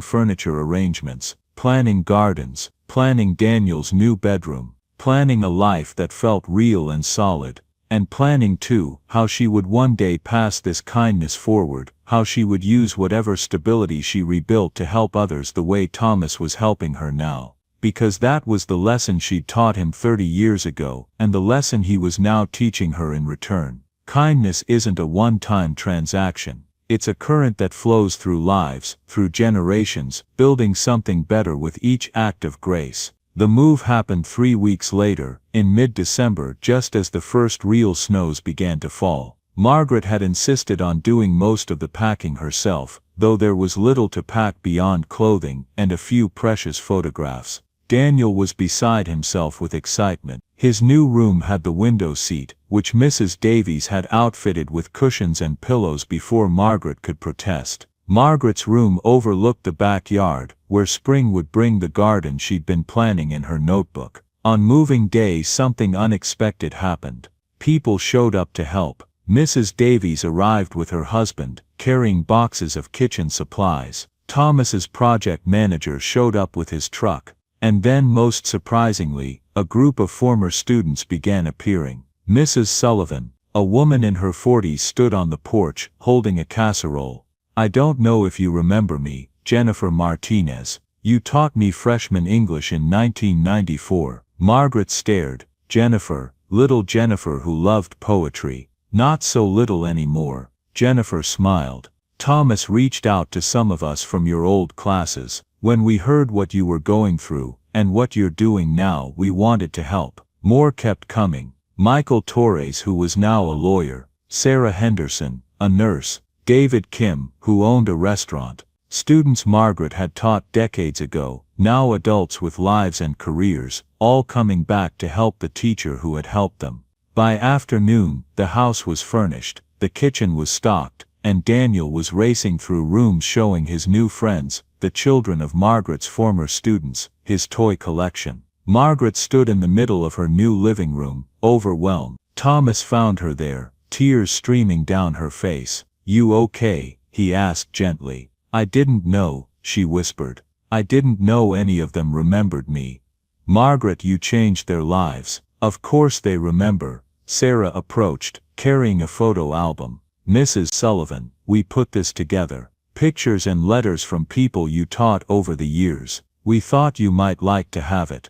[SPEAKER 1] furniture arrangements, planning gardens, planning Daniel's new bedroom, planning a life that felt real and solid, and planning too, how she would one day pass this kindness forward, how she would use whatever stability she rebuilt to help others the way Thomas was helping her now. Because that was the lesson she'd taught him 30 years ago, and the lesson he was now teaching her in return. Kindness isn't a one-time transaction. It's a current that flows through lives, through generations, building something better with each act of grace. The move happened 3 weeks later, in mid-December, just as the first real snows began to fall. Margaret had insisted on doing most of the packing herself, though there was little to pack beyond clothing and a few precious photographs. Daniel was beside himself with excitement. His new room had the window seat, which Mrs. Davies had outfitted with cushions and pillows before Margaret could protest. Margaret's room overlooked the backyard, where spring would bring the garden she'd been planning in her notebook. On moving day, something unexpected happened. People showed up to help. Mrs. Davies arrived with her husband, carrying boxes of kitchen supplies. Thomas's project manager showed up with his truck. And then, most surprisingly, a group of former students began appearing. Mrs. Sullivan, a woman in her 40s, stood on the porch, holding a casserole. "I don't know if you remember me, Jennifer Martinez. You taught me freshman English in 1994. Margaret stared. Jennifer, little Jennifer who loved poetry. "Not so little anymore." Jennifer smiled. "Thomas reached out to some of us from your old classes. When we heard what you were going through, and what you're doing now, we wanted to help." More kept coming. Michael Torres, who was now a lawyer. Sarah Henderson, a nurse. David Kim, who owned a restaurant. Students Margaret had taught decades ago, now adults with lives and careers, all coming back to help the teacher who had helped them. By afternoon, the house was furnished, the kitchen was stocked, and Daniel was racing through rooms showing his new friends, the children of Margaret's former students, his toy collection. Margaret stood in the middle of her new living room, overwhelmed. Thomas found her there, tears streaming down her face. "You okay?" he asked gently. "I didn't know," she whispered. "I didn't know any of them remembered me." "Margaret, you changed their lives." "Of course they remember." Sarah approached, carrying a photo album. "Mrs. Sullivan, we put this together. Pictures and letters from people you taught over the years. We thought you might like to have it."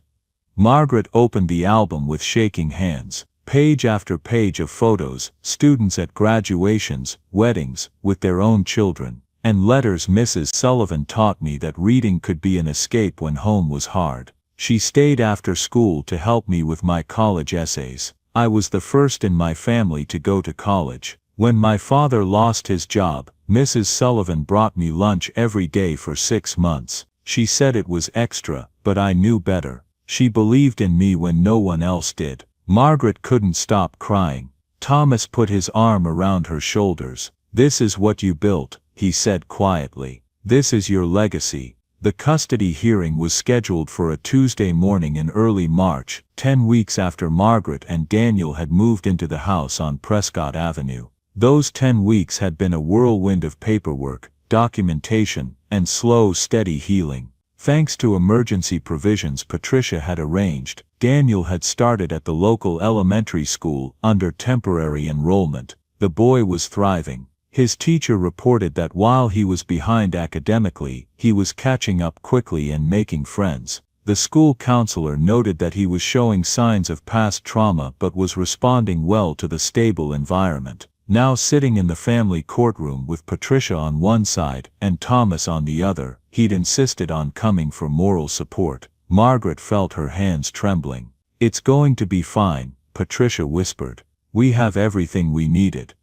[SPEAKER 1] Margaret opened the album with shaking hands. Page after page of photos, students at graduations, weddings, with their own children, and letters. "Mrs. Sullivan taught me that reading could be an escape when home was hard. She stayed after school to help me with my college essays. I was the first in my family to go to college. When my father lost his job, Mrs. Sullivan brought me lunch every day for 6 months. She said it was extra, but I knew better. She believed in me when no one else did." Margaret couldn't stop crying. Thomas put his arm around her shoulders. "This is what you built," he said quietly. "This is your legacy." The custody hearing was scheduled for a Tuesday morning in early March, 10 weeks after Margaret and Daniel had moved into the house on Prescott Avenue. Those 10 weeks had been a whirlwind of paperwork, documentation, and slow, steady healing. Thanks to emergency provisions Patricia had arranged, Daniel had started at the local elementary school under temporary enrollment. The boy was thriving. His teacher reported that while he was behind academically, he was catching up quickly and making friends. The school counselor noted that he was showing signs of past trauma but was responding well to the stable environment. Now sitting in the family courtroom with Patricia on one side and Thomas on the other, he'd insisted on coming for moral support. Margaret felt her hands trembling. "It's going to be fine," Patricia whispered. "We have everything we needed."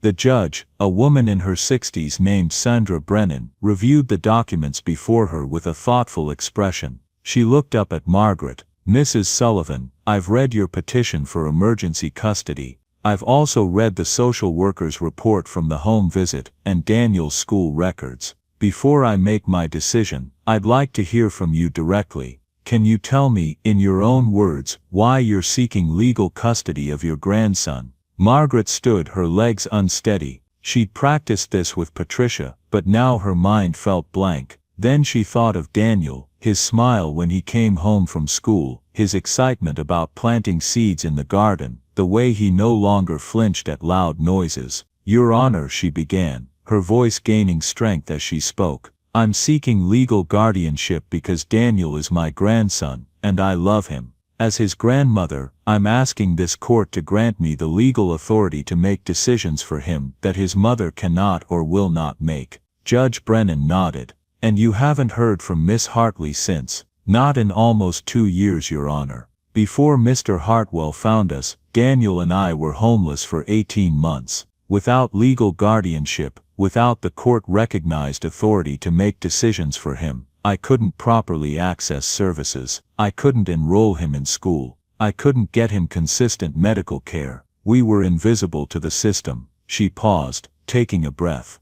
[SPEAKER 1] The judge, a woman in her 60s named Sandra Brennan, reviewed the documents before her with a thoughtful expression. She looked up at Margaret. "Mrs. Sullivan, I've read your petition for emergency custody. I've also read the social worker's report from the home visit and Daniel's school records. Before I make my decision, I'd like to hear from you directly. Can you tell me, in your own words, why you're seeking legal custody of your grandson?" Margaret stood, her legs unsteady. She'd practiced this with Patricia, but now her mind felt blank. Then she thought of Daniel, his smile when he came home from school, his excitement about planting seeds in the garden, the way he no longer flinched at loud noises. "Your Honor," she began, her voice gaining strength as she spoke, "I'm seeking legal guardianship because Daniel is my grandson, and I love him. As his grandmother, I'm asking this court to grant me the legal authority to make decisions for him that his mother cannot or will not make." Judge Brennan nodded. "And you haven't heard from Miss Hartley since?" "Not in almost 2 years, Your Honor. Before Mr. Hartwell found us, Daniel and I were homeless for 18 months. Without legal guardianship, without the court-recognized authority to make decisions for him, I couldn't properly access services. I couldn't enroll him in school. I couldn't get him consistent medical care. We were invisible to the system." She paused, taking a breath.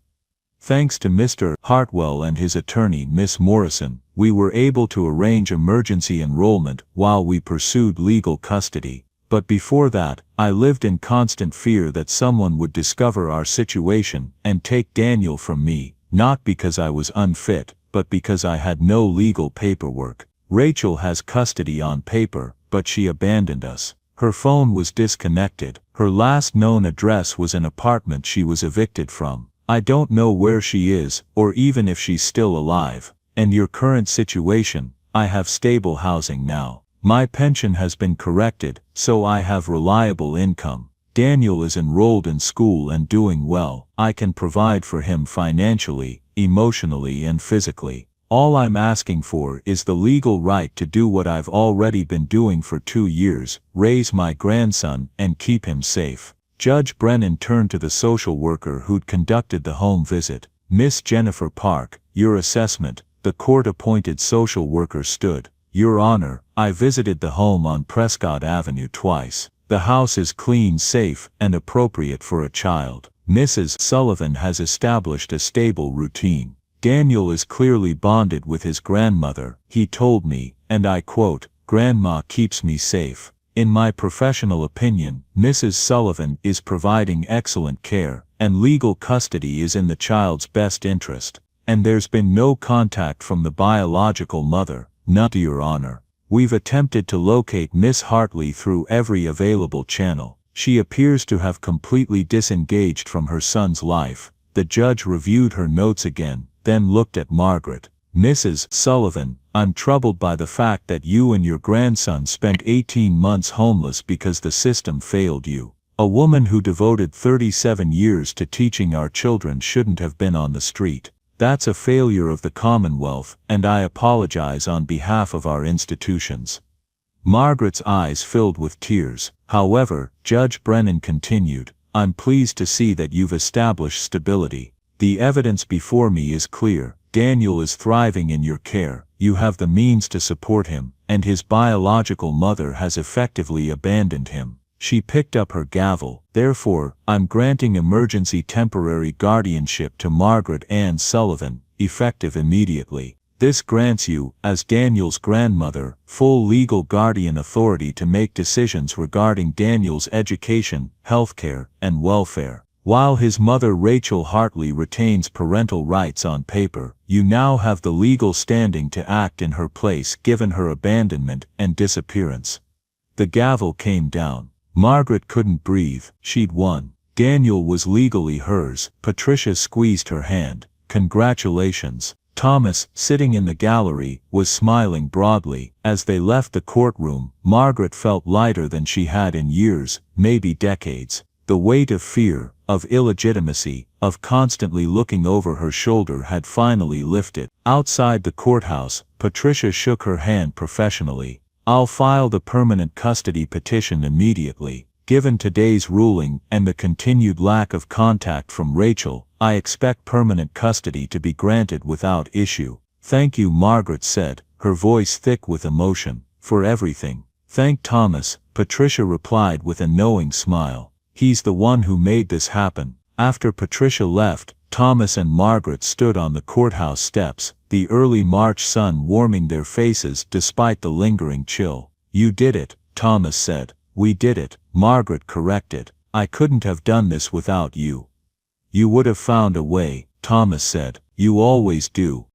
[SPEAKER 1] "Thanks to Mr. Hartwell and his attorney Miss Morrison, we were able to arrange emergency enrollment while we pursued legal custody. But before that, I lived in constant fear that someone would discover our situation and take Daniel from me, not because I was unfit, but because I had no legal paperwork. Rachel has custody on paper, but she abandoned us. Her phone was disconnected. Her last known address was an apartment she was evicted from. I don't know where she is, or even if she's still alive. And your current situation, I have stable housing now. My pension has been corrected, so I have reliable income. Daniel is enrolled in school and doing well. I can provide for him financially, emotionally and physically. All I'm asking for is the legal right to do what I've already been doing for 2 years, raise my grandson and keep him safe." Judge Brennan turned to the social worker who'd conducted the home visit. "Miss Jennifer Park, your assessment." The court-appointed social worker stood. "Your Honor, I visited the home on Prescott Avenue twice. The house is clean, safe, and appropriate for a child. Mrs. Sullivan has established a stable routine. Daniel is clearly bonded with his grandmother. He told me, and I quote, 'Grandma keeps me safe.' In my professional opinion, Mrs. Sullivan is providing excellent care, and legal custody is in the child's best interest. And there's been no contact from the biological mother." "None, Your Honor. We've attempted to locate Miss Hartley through every available channel. She appears to have completely disengaged from her son's life." The judge reviewed her notes again, then looked at Margaret. "Mrs. Sullivan, I'm troubled by the fact that you and your grandson spent 18 months homeless because the system failed you. A woman who devoted 37 years to teaching our children shouldn't have been on the street. That's a failure of the Commonwealth, and I apologize on behalf of our institutions." Margaret's eyes filled with tears. "However," Judge Brennan continued, "I'm pleased to see that you've established stability. The evidence before me is clear. Daniel is thriving in your care, you have the means to support him, and his biological mother has effectively abandoned him." She picked up her gavel. "Therefore, I'm granting emergency temporary guardianship to Margaret Ann Sullivan, effective immediately. This grants you, as Daniel's grandmother, full legal guardian authority to make decisions regarding Daniel's education, healthcare, and welfare. While his mother Rachel Hartley retains parental rights on paper, you now have the legal standing to act in her place given her abandonment and disappearance." The gavel came down. Margaret couldn't breathe. She'd won. Daniel was legally hers. Patricia squeezed her hand. "Congratulations.
[SPEAKER 2] Thomas, sitting in the gallery, was smiling broadly. As they left the courtroom, Margaret felt lighter than she had in years, maybe decades. The weight of fear, of illegitimacy, of constantly looking over her shoulder had finally lifted. Outside the courthouse, Patricia shook her hand professionally. "I'll file the permanent custody petition immediately. Given today's ruling and the continued lack of contact from Rachel, I expect permanent custody to be granted without issue." "Thank you," Margaret said, her voice thick with emotion, "for everything." "Thank Thomas," Patricia replied with a knowing smile. "He's the one who made this happen." After Patricia left, Thomas and Margaret stood on the courthouse steps, the early March sun warming their faces despite the lingering chill. "You did it," Thomas said. "We did it," Margaret corrected. "I couldn't have done this without you." "You would have found a way," Thomas said. "You always do."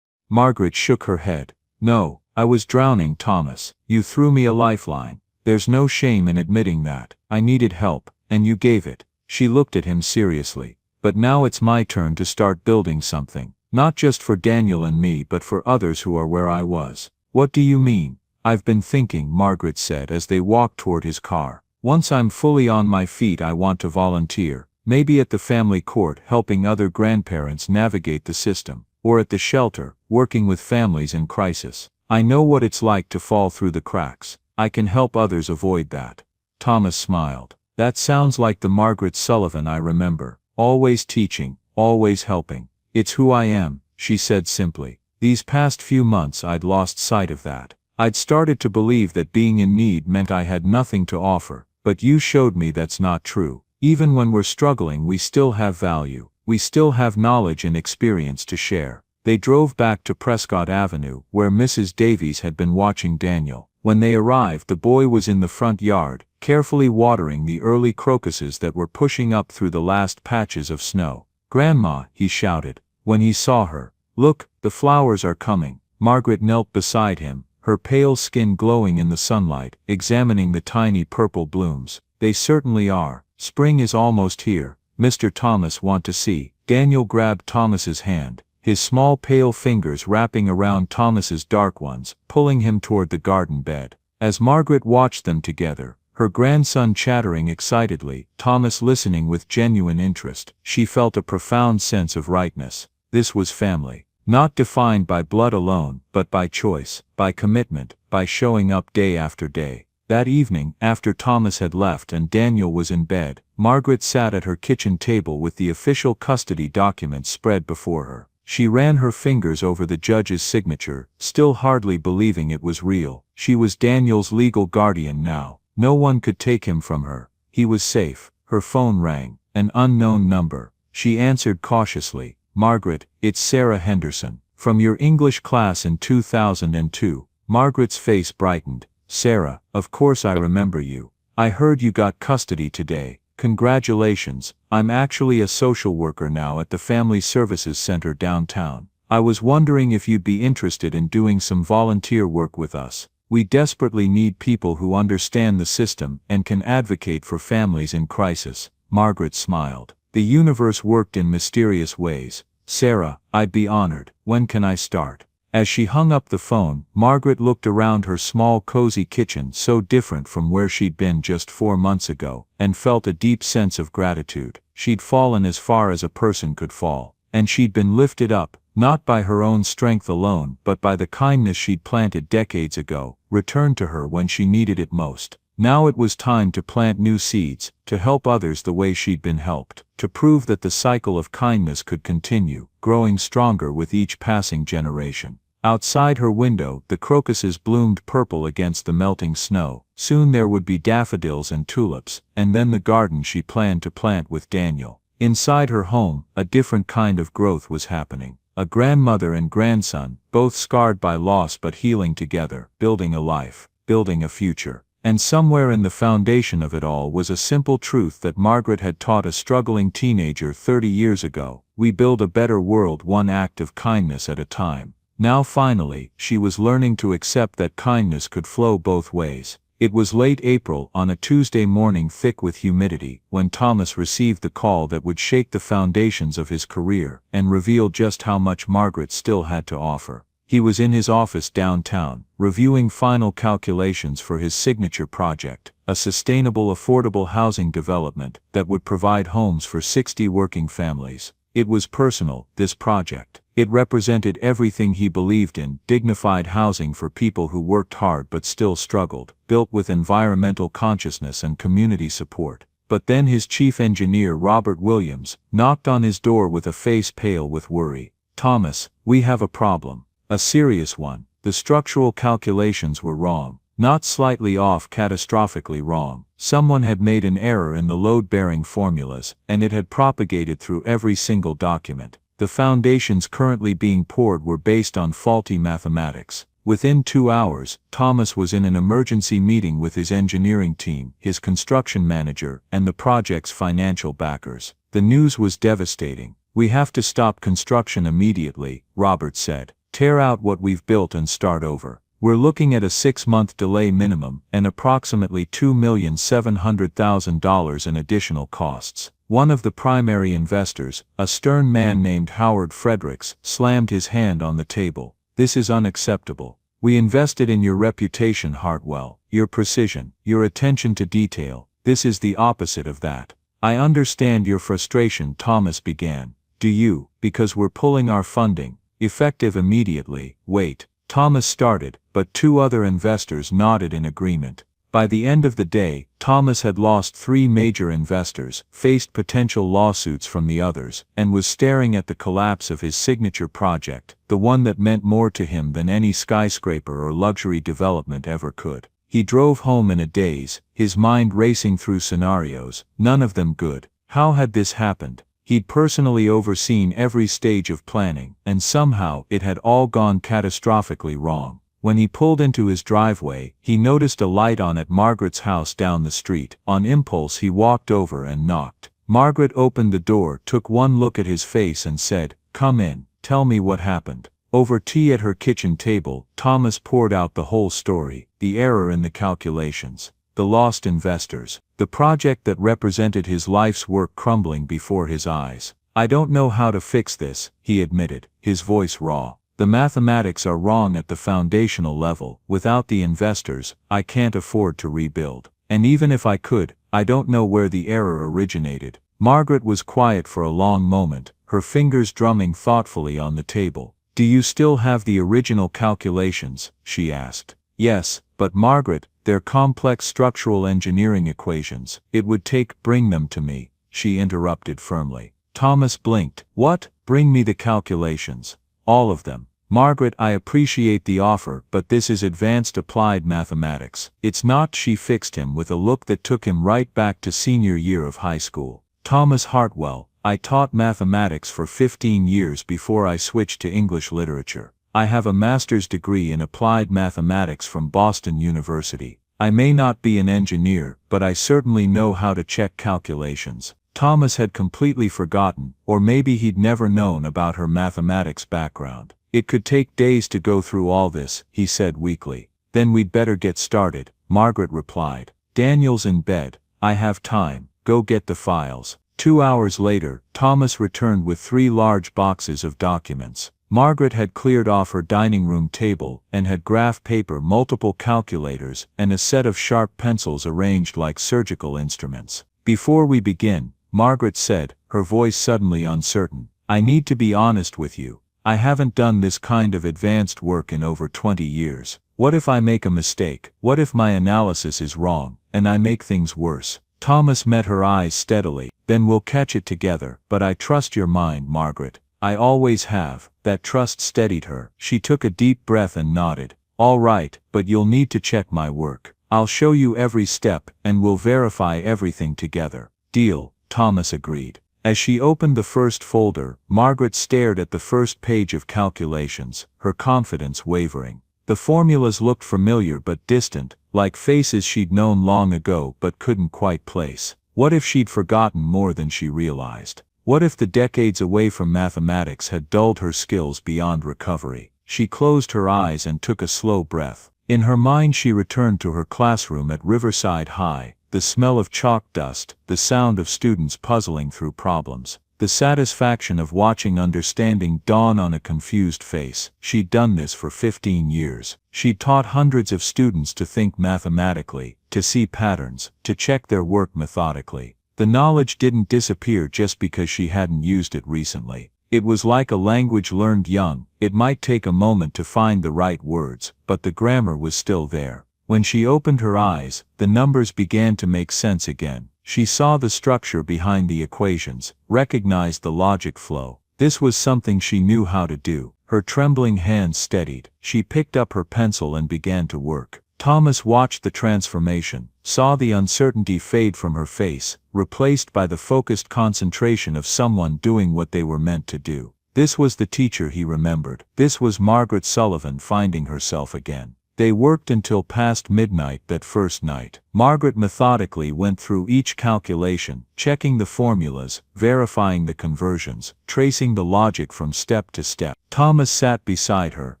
[SPEAKER 1] Margaret shook her head. "No, I was drowning, Thomas. You threw me a lifeline. There's no shame in admitting that. I needed help, and you gave it." She looked at him seriously. "But now it's my turn to start building something. Not just for Daniel and me but for others who are where I was." "What do you mean?" "I've been thinking," Margaret said as they walked toward his car. "Once I'm fully on my feet I want to volunteer. Maybe at the family court helping other grandparents navigate the system, or at the shelter, working with families in crisis. I know what it's like to fall through the cracks. I can help others avoid that." Thomas smiled. "That sounds like the Margaret Sullivan I remember. Always teaching, always helping. It's who I am," she said simply. "These past few months I'd lost sight of that. I'd started to believe that being in need meant I had nothing to offer, but you showed me that's not true. Even when we're struggling we still have value. We still have knowledge and experience to share." They drove back to Prescott Avenue, where Mrs. Davies had been watching Daniel. When they arrived the boy was in the front yard, carefully watering the early crocuses that were pushing up through the last patches of snow. "Grandma," he shouted, when he saw her. "Look, the flowers are coming." Margaret knelt beside him, her pale skin glowing in the sunlight, examining the tiny purple blooms. "They certainly are. Spring is almost here. Mr. Thomas want to see." Daniel grabbed Thomas's hand, his small pale fingers wrapping around Thomas's dark ones, pulling him toward the garden bed. As Margaret watched them together, her grandson chattering excitedly, Thomas listening with genuine interest, she felt a profound sense of rightness. This was family. Not defined by blood alone, but by choice, by commitment, by showing up day after day. That evening, after Thomas had left and Daniel was in bed, Margaret sat at her kitchen table with the official custody documents spread before her. She ran her fingers over the judge's signature, still hardly believing it was real. She was Daniel's legal guardian now. No one could take him from her. He was safe. Her phone rang. An unknown number. She answered cautiously. "Margaret, it's Sarah Henderson. From your English class in 2002. Margaret's face brightened. "Sarah, of course I remember you. I heard you got custody today. Congratulations. I'm actually a social worker now at the Family Services Center downtown. I was wondering if you'd be interested in doing some volunteer work with us. We desperately need people who understand the system and can advocate for families in crisis." Margaret smiled. The universe worked in mysterious ways. "Sarah, I'd be honored. When can I start?" As she hung up the phone, Margaret looked around her small cozy kitchen so different from where she'd been just 4 months ago, and felt a deep sense of gratitude. She'd fallen as far as a person could fall, and she'd been lifted up, not by her own strength alone but by the kindness she'd planted decades ago, returned to her when she needed it most. Now it was time to plant new seeds, to help others the way she'd been helped, to prove that the cycle of kindness could continue, growing stronger with each passing generation. Outside her window, the crocuses bloomed purple against the melting snow. Soon there would be daffodils and tulips, and then the garden she planned to plant with Daniel. Inside her home, a different kind of growth was happening. A grandmother and grandson, both scarred by loss but healing together, building a life, building a future. And somewhere in the foundation of it all was a simple truth that Margaret had taught a struggling teenager 30 years ago. We build a better world one act of kindness at a time. Now finally, she was learning to accept that kindness could flow both ways. It was late April on a Tuesday morning thick with humidity when Thomas received the call that would shake the foundations of his career and reveal just how much Margaret still had to offer. He was in his office downtown, reviewing final calculations for his signature project, a sustainable affordable housing development that would provide homes for 60 working families. It was personal, this project. It represented everything he believed in: dignified housing for people who worked hard but still struggled, built with environmental consciousness and community support. But then his chief engineer, Robert Williams, knocked on his door with a face pale with worry. "Thomas, we have a problem. A serious one. The structural calculations were wrong. Not slightly off, catastrophically wrong. Someone had made an error in the load-bearing formulas, and it had propagated through every single document. The foundations currently being poured were based on faulty mathematics." Within 2 hours, Thomas was in an emergency meeting with his engineering team, his construction manager, and the project's financial backers. The news was devastating. "We have to stop construction immediately," Robert said. "Tear out what we've built and start over. We're looking at a 6-month delay minimum and approximately $2,700,000 in additional costs." One of the primary investors, a stern man named Howard Fredericks, slammed his hand on the table. "This is unacceptable. We invested in your reputation, Hartwell, your precision, your attention to detail. This is the opposite of that." "I understand your frustration," Thomas began. "Do you? Because we're pulling our funding. Effective immediately." "Wait." Thomas started, but 2 other investors nodded in agreement. By the end of the day, Thomas had lost 3 major investors, faced potential lawsuits from the others, and was staring at the collapse of his signature project, the one that meant more to him than any skyscraper or luxury development ever could. He drove home in a daze, his mind racing through scenarios, none of them good. How had this happened? He'd personally overseen every stage of planning, and somehow it had all gone catastrophically wrong. When he pulled into his driveway, he noticed a light on at Margaret's house down the street. On impulse he walked over and knocked. Margaret opened the door, took one look at his face and said, "Come in, tell me what happened." Over tea at her kitchen table, Thomas poured out the whole story: the error in the calculations, the lost investors, the project that represented his life's work crumbling before his eyes. "I don't know how to fix this," he admitted, his voice raw. "The mathematics are wrong at the foundational level. Without the investors, I can't afford to rebuild. And even if I could, I don't know where the error originated." Margaret was quiet for a long moment, her fingers drumming thoughtfully on the table. "Do you still have the original calculations?" she asked. "Yes, but Margaret, they're complex structural engineering equations. It would bring them to me," she interrupted firmly. Thomas blinked. "What? Bring me the calculations. All of them." "Margaret, I appreciate the offer, but this is advanced applied mathematics. It's not." She fixed him with a look that took him right back to senior year of high school. "Thomas Hartwell, I taught mathematics for 15 years before I switched to English literature. I have a master's degree in applied mathematics from Boston University. I may not be an engineer, but I certainly know how to check calculations." Thomas had completely forgotten, or maybe he'd never known about her mathematics background. "It could take days to go through all this," he said weakly. "Then we'd better get started," Margaret replied. "Daniel's in bed. I have time. Go get the files." 2 hours later, Thomas returned with 3 large boxes of documents. Margaret had cleared off her dining room table and had graph paper, multiple calculators, and a set of sharp pencils arranged like surgical instruments. "Before we begin," Margaret said, her voice suddenly uncertain, "I need to be honest with you. I haven't done this kind of advanced work in over 20 years. What if I make a mistake? What if my analysis is wrong, and I make things worse?" Thomas met her eyes steadily. "Then we'll catch it together. But I trust your mind, Margaret. I always have." That trust steadied her. She took a deep breath and nodded. "All right, but you'll need to check my work. I'll show you every step, and we'll verify everything together." "Deal," Thomas agreed. As she opened the first folder, Margaret stared at the first page of calculations, her confidence wavering. The formulas looked familiar but distant, like faces she'd known long ago but couldn't quite place. What if she'd forgotten more than she realized? What if the decades away from mathematics had dulled her skills beyond recovery? She closed her eyes and took a slow breath.
[SPEAKER 2] In her mind she returned to her classroom at Riverside High, the smell of chalk dust, the sound of students puzzling through problems, the satisfaction of watching understanding dawn on a confused face. She'd done this for 15 years. She'd taught hundreds of students to think mathematically, to see patterns, to check their work methodically. The knowledge didn't disappear just because she hadn't used it recently. It was like a language learned young. It might take a moment to find the right words, but the grammar was still there. When she opened her eyes, the numbers began to make sense again. She saw the structure behind the equations, recognized the logic flow. This was something she knew how to do. Her trembling hands steadied. She picked up her pencil and began to work. Thomas watched the transformation, saw the uncertainty fade from her face, replaced by the focused concentration of someone doing what they were meant to do. This was the teacher he remembered. This was Margaret Sullivan finding herself again. They worked until past midnight that first night. Margaret methodically went through each calculation, checking the formulas, verifying the conversions, tracing the logic from step to step. Thomas sat beside her,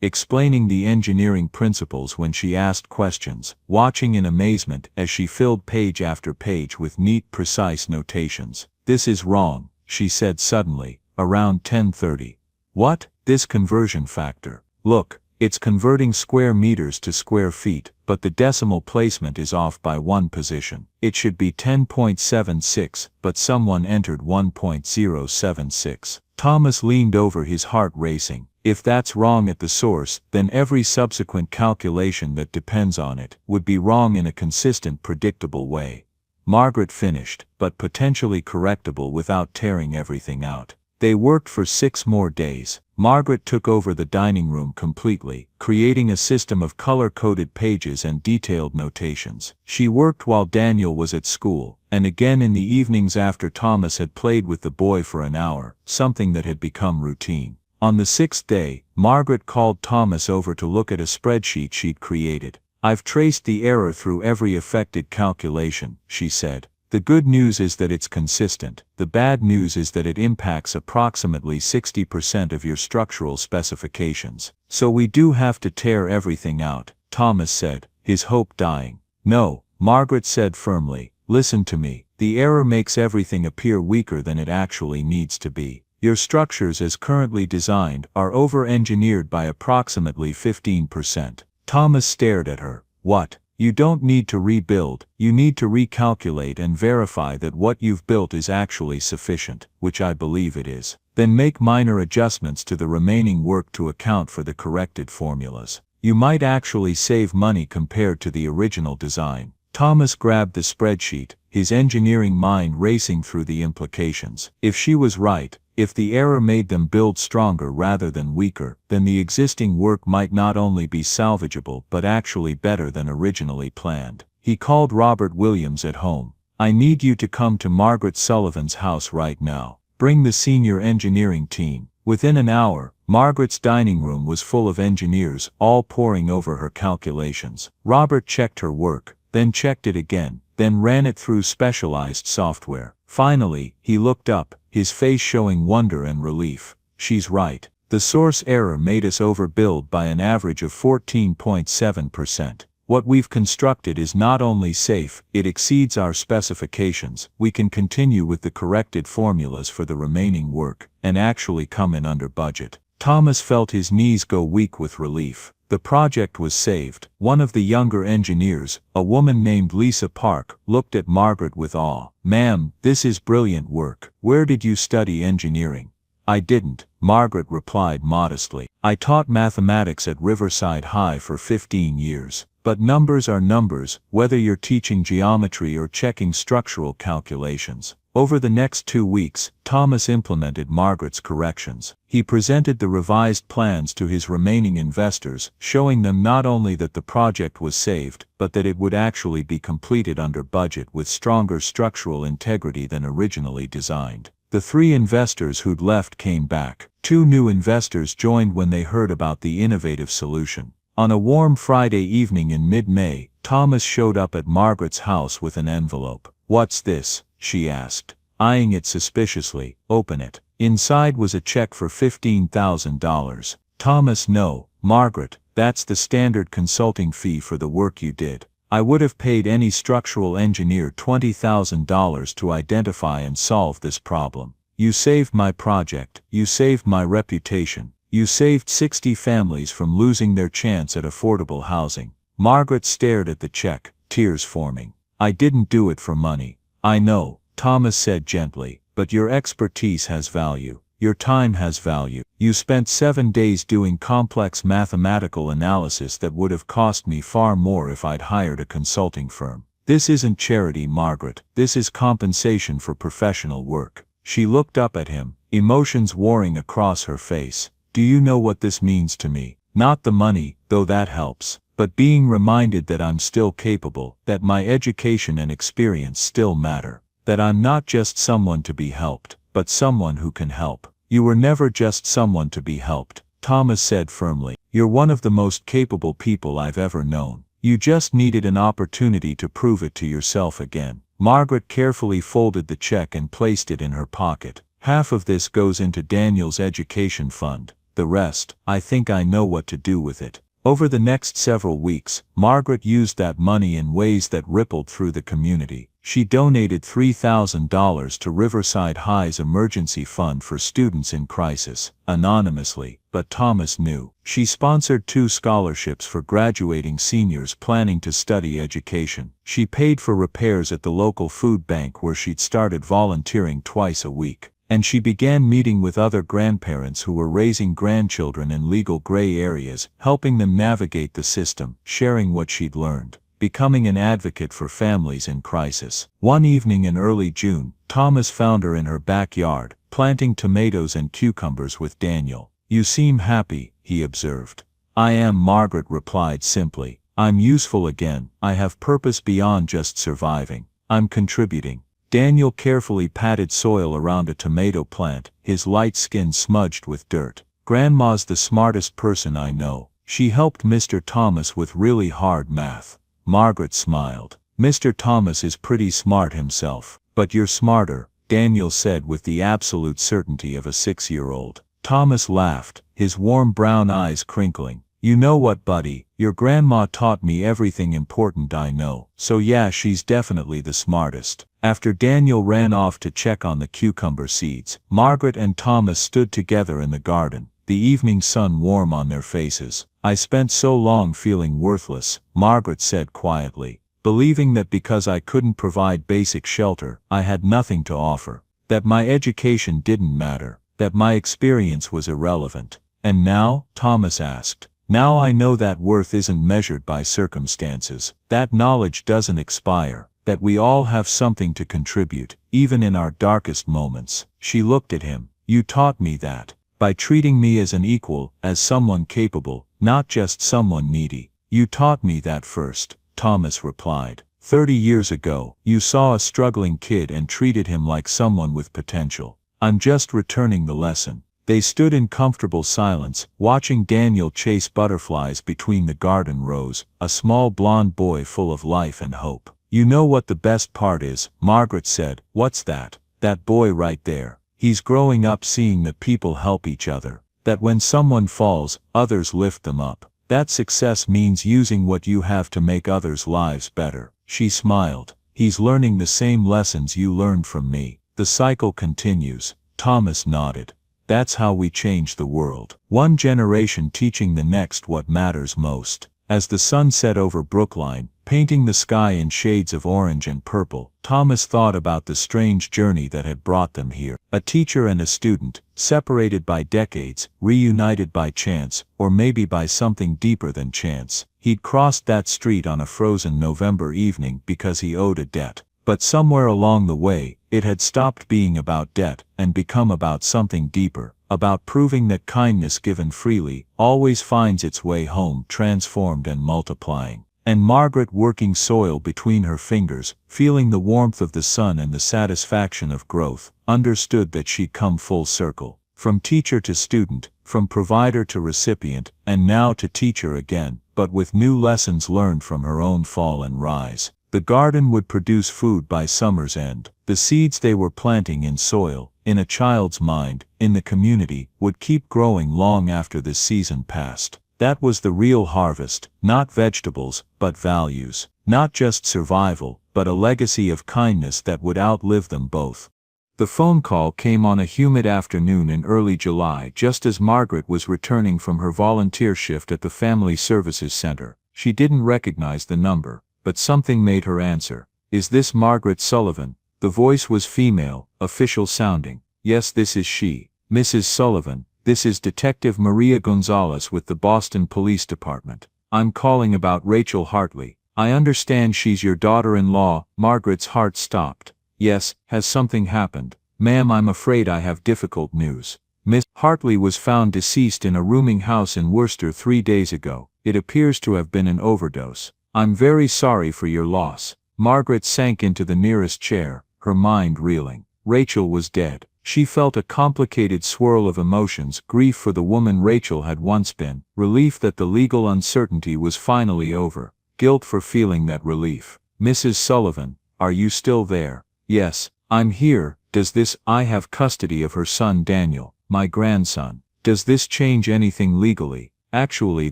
[SPEAKER 2] explaining the engineering principles when she asked questions, watching in amazement as she filled page after page with neat, precise notations. "This is wrong," she said suddenly, around 10:30. "What?" "This conversion factor. Look. It's converting square meters to square feet, but the decimal placement is off by one position. It should be 10.76, but someone entered 1.076. Thomas leaned over, his heart racing. If that's wrong at the source, then every subsequent calculation that depends on it would be wrong in a consistent, predictable way. Margaret finished, but potentially correctable without tearing everything out. They worked for 6 more days. Margaret took over the dining room completely, creating a system of color-coded pages and detailed notations. She worked while Daniel was at school, and again in the evenings after Thomas had played with the boy for an hour, something that had become routine. On the 6th day, Margaret called Thomas over to look at a spreadsheet she'd created. "I've traced the error through every affected calculation," she said. "The good news is that it's consistent. The bad news is that it impacts approximately 60% of your structural specifications. So we do have to tear everything out," Thomas said, his hope dying. "No," Margaret said firmly. "Listen to me. The error makes everything appear weaker than it actually needs to be. Your structures as currently designed are over-engineered by approximately 15%. Thomas stared at her. "What? You don't need to rebuild, you need to recalculate and verify that what you've built is actually sufficient, which I believe it is. Then make minor adjustments to the remaining work to account for the corrected formulas. You might actually save money compared to the original design." Thomas grabbed the spreadsheet, his engineering mind racing through the implications. If she was right, if the error made them build stronger rather than weaker, then the existing work might not only be salvageable but actually better than originally planned. He called Robert Williams at home. "I need you to come to Margaret Sullivan's house right now. Bring the senior engineering team." Within an hour, Margaret's dining room was full of engineers, all poring over her calculations. Robert checked her work, then checked it again, then ran it through specialized software. Finally, he looked up, his face showing wonder and relief. "She's right. The source error made us overbuild by an average of 14.7%. What we've constructed is not only safe, it exceeds our specifications. We can continue with the corrected formulas for the remaining work, and actually come in under budget." Thomas felt his knees go weak with relief. The project was saved. One of the younger engineers, a woman named Lisa Park, looked at Margaret with awe. "Ma'am, this is brilliant work. Where did you study engineering?" "I didn't," Margaret replied modestly. "I taught mathematics at Riverside High for 15 years. But numbers are numbers, whether you're teaching geometry or checking structural calculations." Over the next 2 weeks, Thomas implemented Margaret's corrections. He presented the revised plans to his remaining investors, showing them not only that the project was saved, but that it would actually be completed under budget with stronger structural integrity than originally designed. The 3 investors who'd left came back. 2 new investors joined when they heard about the innovative solution. On a warm Friday evening in mid-May, Thomas showed up at Margaret's house with an envelope. "What's this?" she asked, eyeing it suspiciously. "Open it." Inside was a check for $15,000. "Thomas, no," Margaret, that's the standard consulting fee for the work you did. I would have paid any structural engineer $20,000 to identify and solve this problem. You saved my project, you saved my reputation, you saved 60 families from losing their chance at affordable housing. Margaret stared at the check, tears forming. I didn't do it for money. I know, Thomas said gently, but your expertise has value. Your time has value. You spent 7 days doing complex mathematical analysis that would have cost me far more if I'd hired a consulting firm. This isn't charity, Margaret. This is compensation for professional work. She looked up at him, emotions warring across her face. Do you know what this means to me? Not the money, though that helps, but being reminded that I'm still capable, that my education and experience still matter, that I'm not just someone to be helped, but someone who can help. You were never just someone to be helped, Thomas said firmly. You're one of the most capable people I've ever known. You just needed an opportunity to prove it to yourself again. Margaret carefully folded the check and placed it in her pocket. Half of this goes into Daniel's education fund. The rest, I think I know what to do with it. Over the next several weeks, Margaret used that money in ways that rippled through the community. She donated $3,000 to Riverside High's emergency fund for students in crisis, anonymously, but Thomas knew. She sponsored 2 scholarships for graduating seniors planning to study education. She paid for repairs at the local food bank where she'd started volunteering twice a week. And she began meeting with other grandparents who were raising grandchildren in legal gray areas, helping them navigate the system, sharing what she'd learned, becoming an advocate for families in crisis. One evening in early June, Thomas found her in her backyard, planting tomatoes and cucumbers with Daniel. You seem happy, he observed. I am, Margaret replied simply. I'm useful again. I have purpose beyond just surviving. I'm contributing. Daniel carefully patted soil around a tomato plant, his light skin smudged with dirt. Grandma's the smartest person I know. She helped Mr. Thomas with really hard math. Margaret smiled. Mr. Thomas is pretty smart himself, but you're smarter, Daniel said with the absolute certainty of a 6-year-old. Thomas laughed, his warm brown eyes crinkling. You know what, buddy, your grandma taught me everything important I know, so yeah, she's definitely the smartest. After Daniel ran off to check on the cucumber seeds, Margaret and Thomas stood together in the garden, the evening sun warm on their faces. I spent so long feeling worthless, Margaret said quietly, believing that because I couldn't provide basic shelter, I had nothing to offer, that my education didn't matter, that my experience was irrelevant. And now? Thomas asked. Now I know that worth isn't measured by circumstances, that knowledge doesn't expire, that we all have something to contribute, even in our darkest moments. She looked at him. You taught me that. By treating me as an equal, as someone capable, not just someone needy. You taught me that first, Thomas replied. 30 years ago, you saw a struggling kid and treated him like someone with potential. I'm just returning the lesson. They stood in comfortable silence, watching Daniel chase butterflies between the garden rows, a small blond boy full of life and hope. You know what the best part is, Margaret said. What's that? That boy right there. He's growing up seeing that people help each other, that when someone falls, others lift them up. That success means using what you have to make others' lives better. She smiled. He's learning the same lessons you learned from me. The cycle continues. Thomas nodded. That's how we change the world. One generation teaching the next what matters most. As the sun set over Brookline, painting the sky in shades of orange and purple, Thomas thought about the strange journey that had brought them here. A teacher and a student, separated by decades, reunited by chance, or maybe by something deeper than chance. He'd crossed that street on a frozen November evening because he owed a debt. But somewhere along the way, it had stopped being about debt and become about something deeper, about proving that kindness given freely always finds its way home, transformed and multiplying. And Margaret, working soil between her fingers, feeling the warmth of the sun and the satisfaction of growth, understood that she'd come full circle, from teacher to student, from provider to recipient, and now to teacher again, but with new lessons learned from her own fall and rise. The garden would produce food by summer's end. The seeds they were planting in soil, in a child's mind, in the community, would keep growing long after this season passed. That was the real harvest, not vegetables, but values. Not just survival, but a legacy of kindness that would outlive them both.
[SPEAKER 1] The phone call came on a humid afternoon in early July just as Margaret was returning from her volunteer shift at the Family Services Center. She didn't recognize the number, but something made her answer. "Is this Margaret Sullivan?" The voice was female, official sounding. "Yes, this is she. Mrs. Sullivan, this is Detective Maria Gonzalez with the Boston Police Department. I'm calling about Rachel Hartley. I understand she's your daughter-in-law." Margaret's heart stopped. "Yes, has something happened?" "Ma'am, I'm afraid I have difficult news. Miss Hartley was found deceased in a rooming house in Worcester 3 days ago. It appears to have been an overdose. I'm very sorry for your loss." Margaret sank into the nearest chair, her mind reeling. Rachel was dead. She felt a complicated swirl of emotions: grief for the woman Rachel had once been, relief that the legal uncertainty was finally over, guilt for feeling that relief. "Mrs. Sullivan, are you still there?" "Yes, I'm here. Does this— I have custody of her son Daniel, my grandson. Does this change anything legally?" "Actually,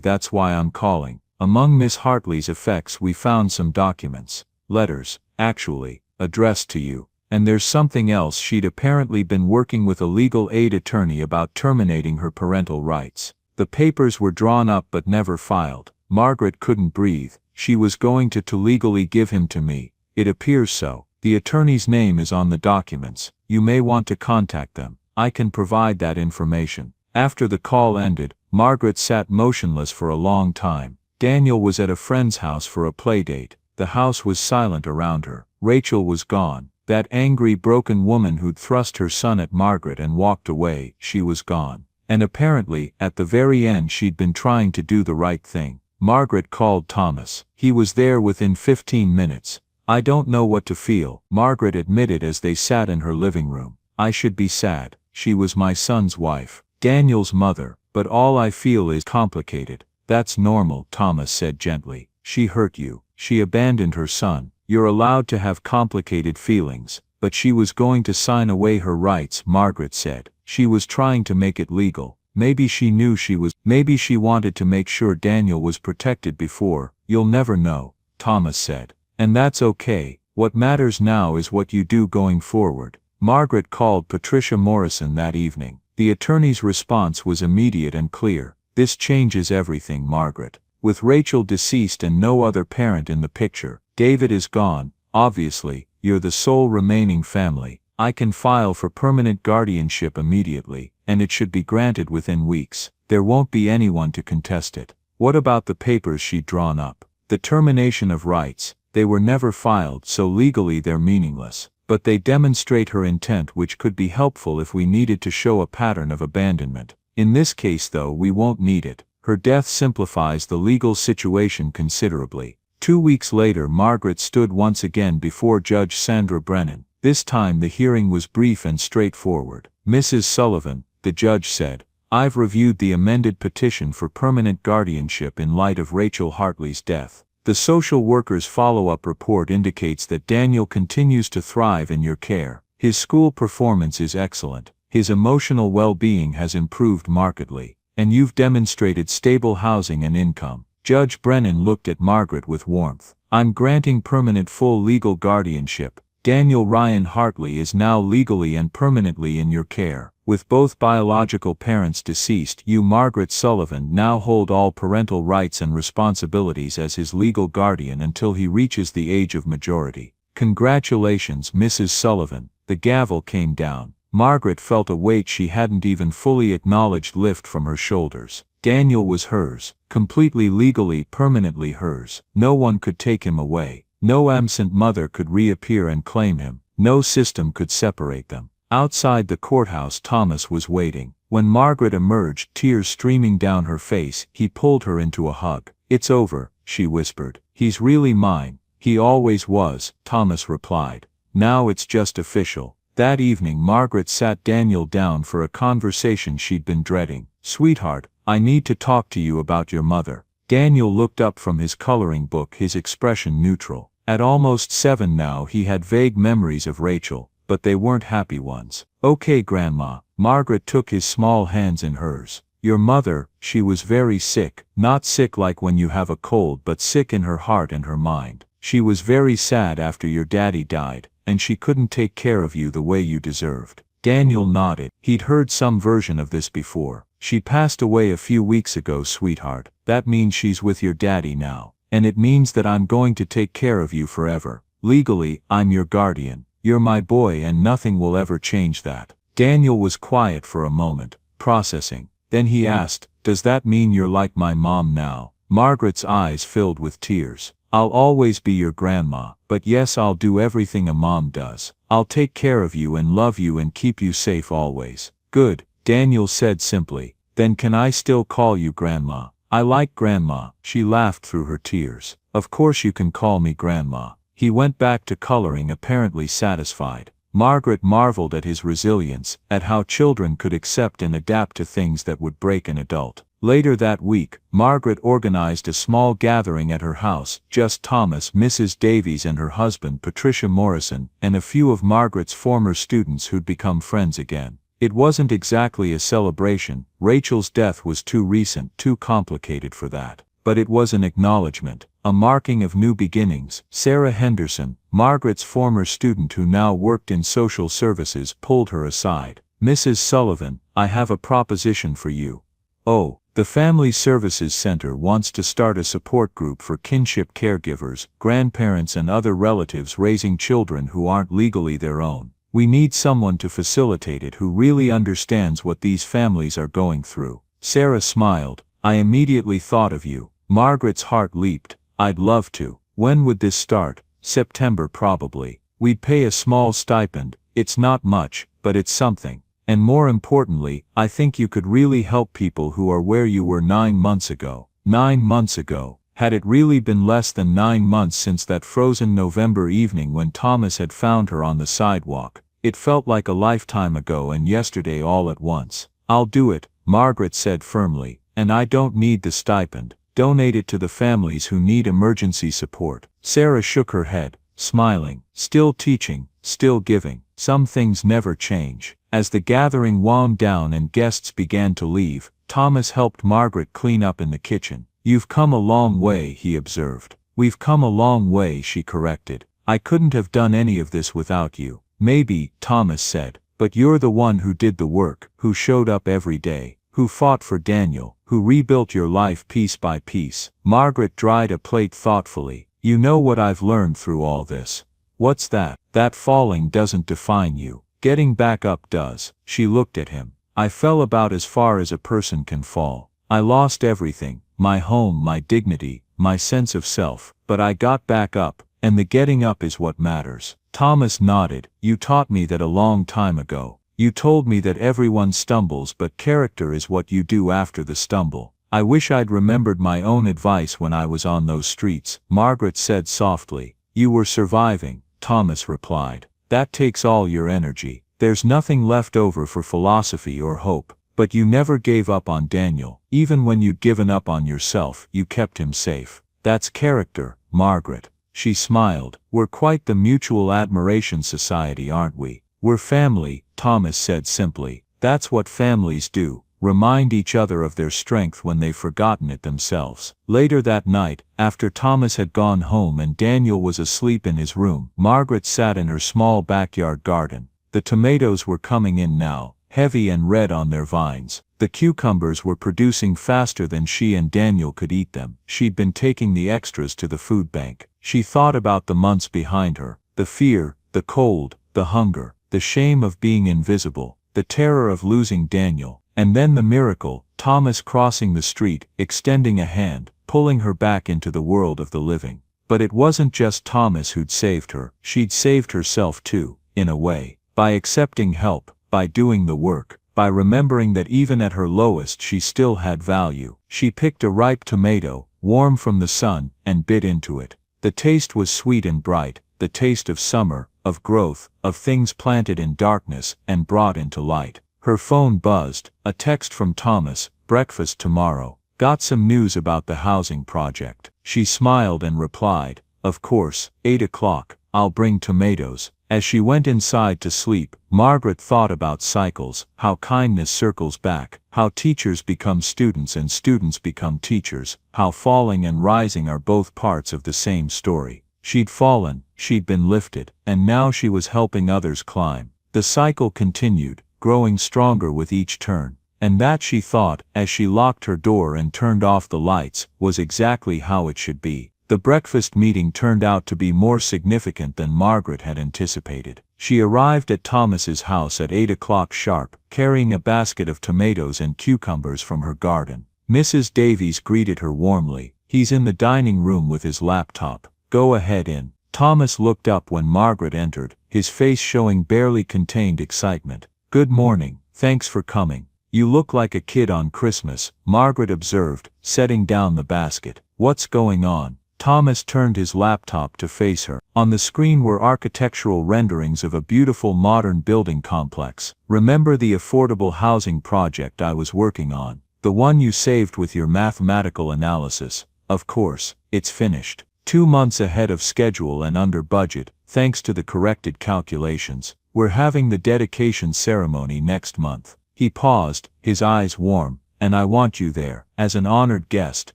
[SPEAKER 1] that's why I'm calling. Among Miss Hartley's effects we found some documents, letters, actually, addressed to you. And there's something else. She'd apparently been working with a legal aid attorney about terminating her parental rights. The papers were drawn up but never filed." Margaret couldn't breathe. "She was going to legally give him to me." "It appears so. The attorney's name is on the documents. You may want to contact them. I can provide that information." After the call ended, Margaret sat motionless for a long time. Daniel was at a friend's house for a playdate. The house was silent around her. Rachel was gone. That angry, broken woman who'd thrust her son at Margaret and walked away, she was gone. And apparently, at the very end, she'd been trying to do the right thing. Margaret called Thomas. He was there within 15 minutes. "I don't know what to feel," Margaret admitted as they sat in her living room. "I should be sad. She was my son's wife, Daniel's mother, but all I feel is complicated." "That's normal," Thomas said gently. "She hurt you. She abandoned her son. You're allowed to have complicated feelings." "But she was going to sign away her rights," Margaret said. "She was trying to make it legal. Maybe she knew maybe she wanted to make sure Daniel was protected before." "You'll never know," Thomas said. "And that's okay. What matters now is what you do going forward." Margaret called Patricia Morrison that evening. The attorney's response was immediate and clear. "This changes everything, Margaret. With Rachel deceased and no other parent in the picture, David is gone. Obviously, you're the sole remaining family. I can file for permanent guardianship immediately, and it should be granted within weeks. There won't be anyone to contest it." "What about the papers she'd drawn up?" "The termination of rights. They were never filed, so legally they're meaningless. But they demonstrate her intent, which could be helpful if we needed to show a pattern of abandonment. In this case, though, we won't need it. Her death simplifies the legal situation considerably." 2 weeks later, Margaret stood once again before Judge Sandra Brennan. This time the hearing was brief and straightforward. "Mrs. Sullivan," the judge said, "I've reviewed the amended petition for permanent guardianship in light of Rachel Hartley's death. The social worker's follow-up report indicates that Daniel continues to thrive in your care. His school performance is excellent. His emotional well-being has improved markedly. And you've demonstrated stable housing and income." Judge Brennan looked at Margaret with warmth. "I'm granting permanent full legal guardianship. Daniel Ryan Hartley is now legally and permanently in your care. With both biological parents deceased, you, Margaret Sullivan, now hold all parental rights and responsibilities as his legal guardian until he reaches the age of majority. Congratulations, Mrs. Sullivan." The gavel came down. Margaret felt a weight she hadn't even fully acknowledged lift from her shoulders. Daniel was hers, completely legally, permanently hers. No one could take him away. No absent mother could reappear and claim him. No system could separate them. Outside the courthouse, Thomas was waiting. When Margaret emerged, tears streaming down her face, he pulled her into a hug. "It's over," she whispered. "He's really mine." "He always was," Thomas replied. "Now it's just official." That evening, Margaret sat Daniel down for a conversation she'd been dreading. "Sweetheart, I need to talk to you about your mother." Daniel looked up from his coloring book, his expression neutral. At almost 7 now, he had vague memories of Rachel, but they weren't happy ones. "Okay, Grandma." Margaret took his small hands in hers. Your mother, she was very sick, not sick like when you have a cold but sick in her heart and her mind. She was very sad after your daddy died, and she couldn't take care of you the way you deserved. Daniel nodded. He'd heard some version of this before. She passed away a few weeks ago, sweetheart. That means she's with your daddy now. And it means that I'm going to take care of you forever. Legally, I'm your guardian. You're my boy and nothing will ever change that. Daniel was quiet for a moment, processing. Then he asked, does that mean you're like my mom now? Margaret's eyes filled with tears. I'll always be your grandma, but yes, I'll do everything a mom does. I'll take care of you and love you and keep you safe always. Good, Daniel said simply. Then can I still call you grandma? I like grandma. She laughed through her tears. Of course you can call me grandma. He went back to coloring, apparently satisfied. Margaret marveled at his resilience, at how children could accept and adapt to things that would break an adult. Later that week, Margaret organized a small gathering at her house, just Thomas, Mrs. Davies and her husband Patricia Morrison, and a few of Margaret's former students who'd become friends again. It wasn't exactly a celebration. Rachel's death was too recent, too complicated for that. But it was an acknowledgement, a marking of new beginnings. Sarah Henderson, Margaret's former student who now worked in social services, pulled her aside. Mrs. Sullivan, I have a proposition for you. Oh, the Family Services Center wants to start a support group for kinship caregivers, grandparents and other relatives raising children who aren't legally their own. We need someone to facilitate it who really understands what these families are going through. Sarah smiled. I immediately thought of you. Margaret's heart leaped. I'd love to. When would this start? September probably. We'd pay a small stipend. It's not much, but it's something. And more importantly, I think you could really help people who are where you were 9 months ago. 9 months ago. Had it really been less than 9 months since that frozen November evening when Thomas had found her on the sidewalk? It felt like a lifetime ago and yesterday all at once. I'll do it, Margaret said firmly. And I don't need the stipend. Donate it to the families who need emergency support. Sarah shook her head, smiling. Still teaching, still giving. Some things never change. As the gathering wound down and guests began to leave, Thomas helped Margaret clean up in the kitchen. You've come a long way, he observed. We've come a long way, she corrected. I couldn't have done any of this without you. Maybe, Thomas said, but you're the one who did the work, who showed up every day, who fought for Daniel, who rebuilt your life piece by piece. Margaret dried a plate thoughtfully. You know what I've learned through all this? What's that? That falling doesn't define you. Getting back up does. She looked at him. I fell about as far as a person can fall. I lost everything, my home, my dignity, my sense of self, but I got back up, and the getting up is what matters. Thomas nodded. You taught me that a long time ago. You told me that everyone stumbles but character is what you do after the stumble. I wish I'd remembered my own advice when I was on those streets, Margaret said softly. You were surviving, Thomas replied. That takes all your energy. There's nothing left over for philosophy or hope. But you never gave up on Daniel. Even when you'd given up on yourself, you kept him safe. That's character, Margaret. She smiled. We're quite the mutual admiration society, aren't we? We're family, Thomas said simply. That's what families do. Remind each other of their strength when they've forgotten it themselves. Later that night, after Thomas had gone home and Daniel was asleep in his room, Margaret sat in her small backyard garden. The tomatoes were coming in now, heavy and red on their vines. The cucumbers were producing faster than she and Daniel could eat them. She'd been taking the extras to the food bank. She thought about the months behind her, the fear, the cold, the hunger, the shame of being invisible, the terror of losing Daniel, and then the miracle, Thomas crossing the street, extending a hand, pulling her back into the world of the living. But it wasn't just Thomas who'd saved her. She'd saved herself too, in a way, by accepting help, by doing the work, by remembering that even at her lowest she still had value. She picked a ripe tomato, warm from the sun, and bit into it. The taste was sweet and bright, the taste of summer, of growth, of things planted in darkness and brought into light. Her phone buzzed, a text from Thomas, breakfast tomorrow. Got some news about the housing project. She smiled and replied, of course, 8 o'clock, I'll bring tomatoes.
[SPEAKER 2] As she went inside to sleep, Margaret thought about cycles, how kindness circles back, how teachers become students and students become teachers, how falling and rising are both parts of the same story. She'd fallen, she'd been lifted, and now she was helping others climb. The cycle continued, growing stronger with each turn. And that, she thought, as she locked her door and turned off the lights, was exactly how it should be. The breakfast meeting turned out to be more significant than Margaret had anticipated. She arrived at Thomas's house at 8 o'clock sharp, carrying a basket of tomatoes and cucumbers from her garden. Mrs. Davies greeted her warmly. "He's in the dining room with his laptop. Go ahead in." Thomas looked up when Margaret entered, his face showing barely contained excitement. "Good morning, thanks for coming. You look like a kid on Christmas," Margaret observed, setting down the basket. "What's going on?" Thomas turned his laptop to face her. On the screen were architectural renderings of a beautiful modern building complex. "Remember the affordable housing project I was working on? The one you saved with your mathematical analysis? Of course, it's finished. 2 months ahead of schedule and under budget, thanks to the corrected calculations. We're having the dedication ceremony next month." He paused, his eyes warm. "And I want you there, as an honored guest."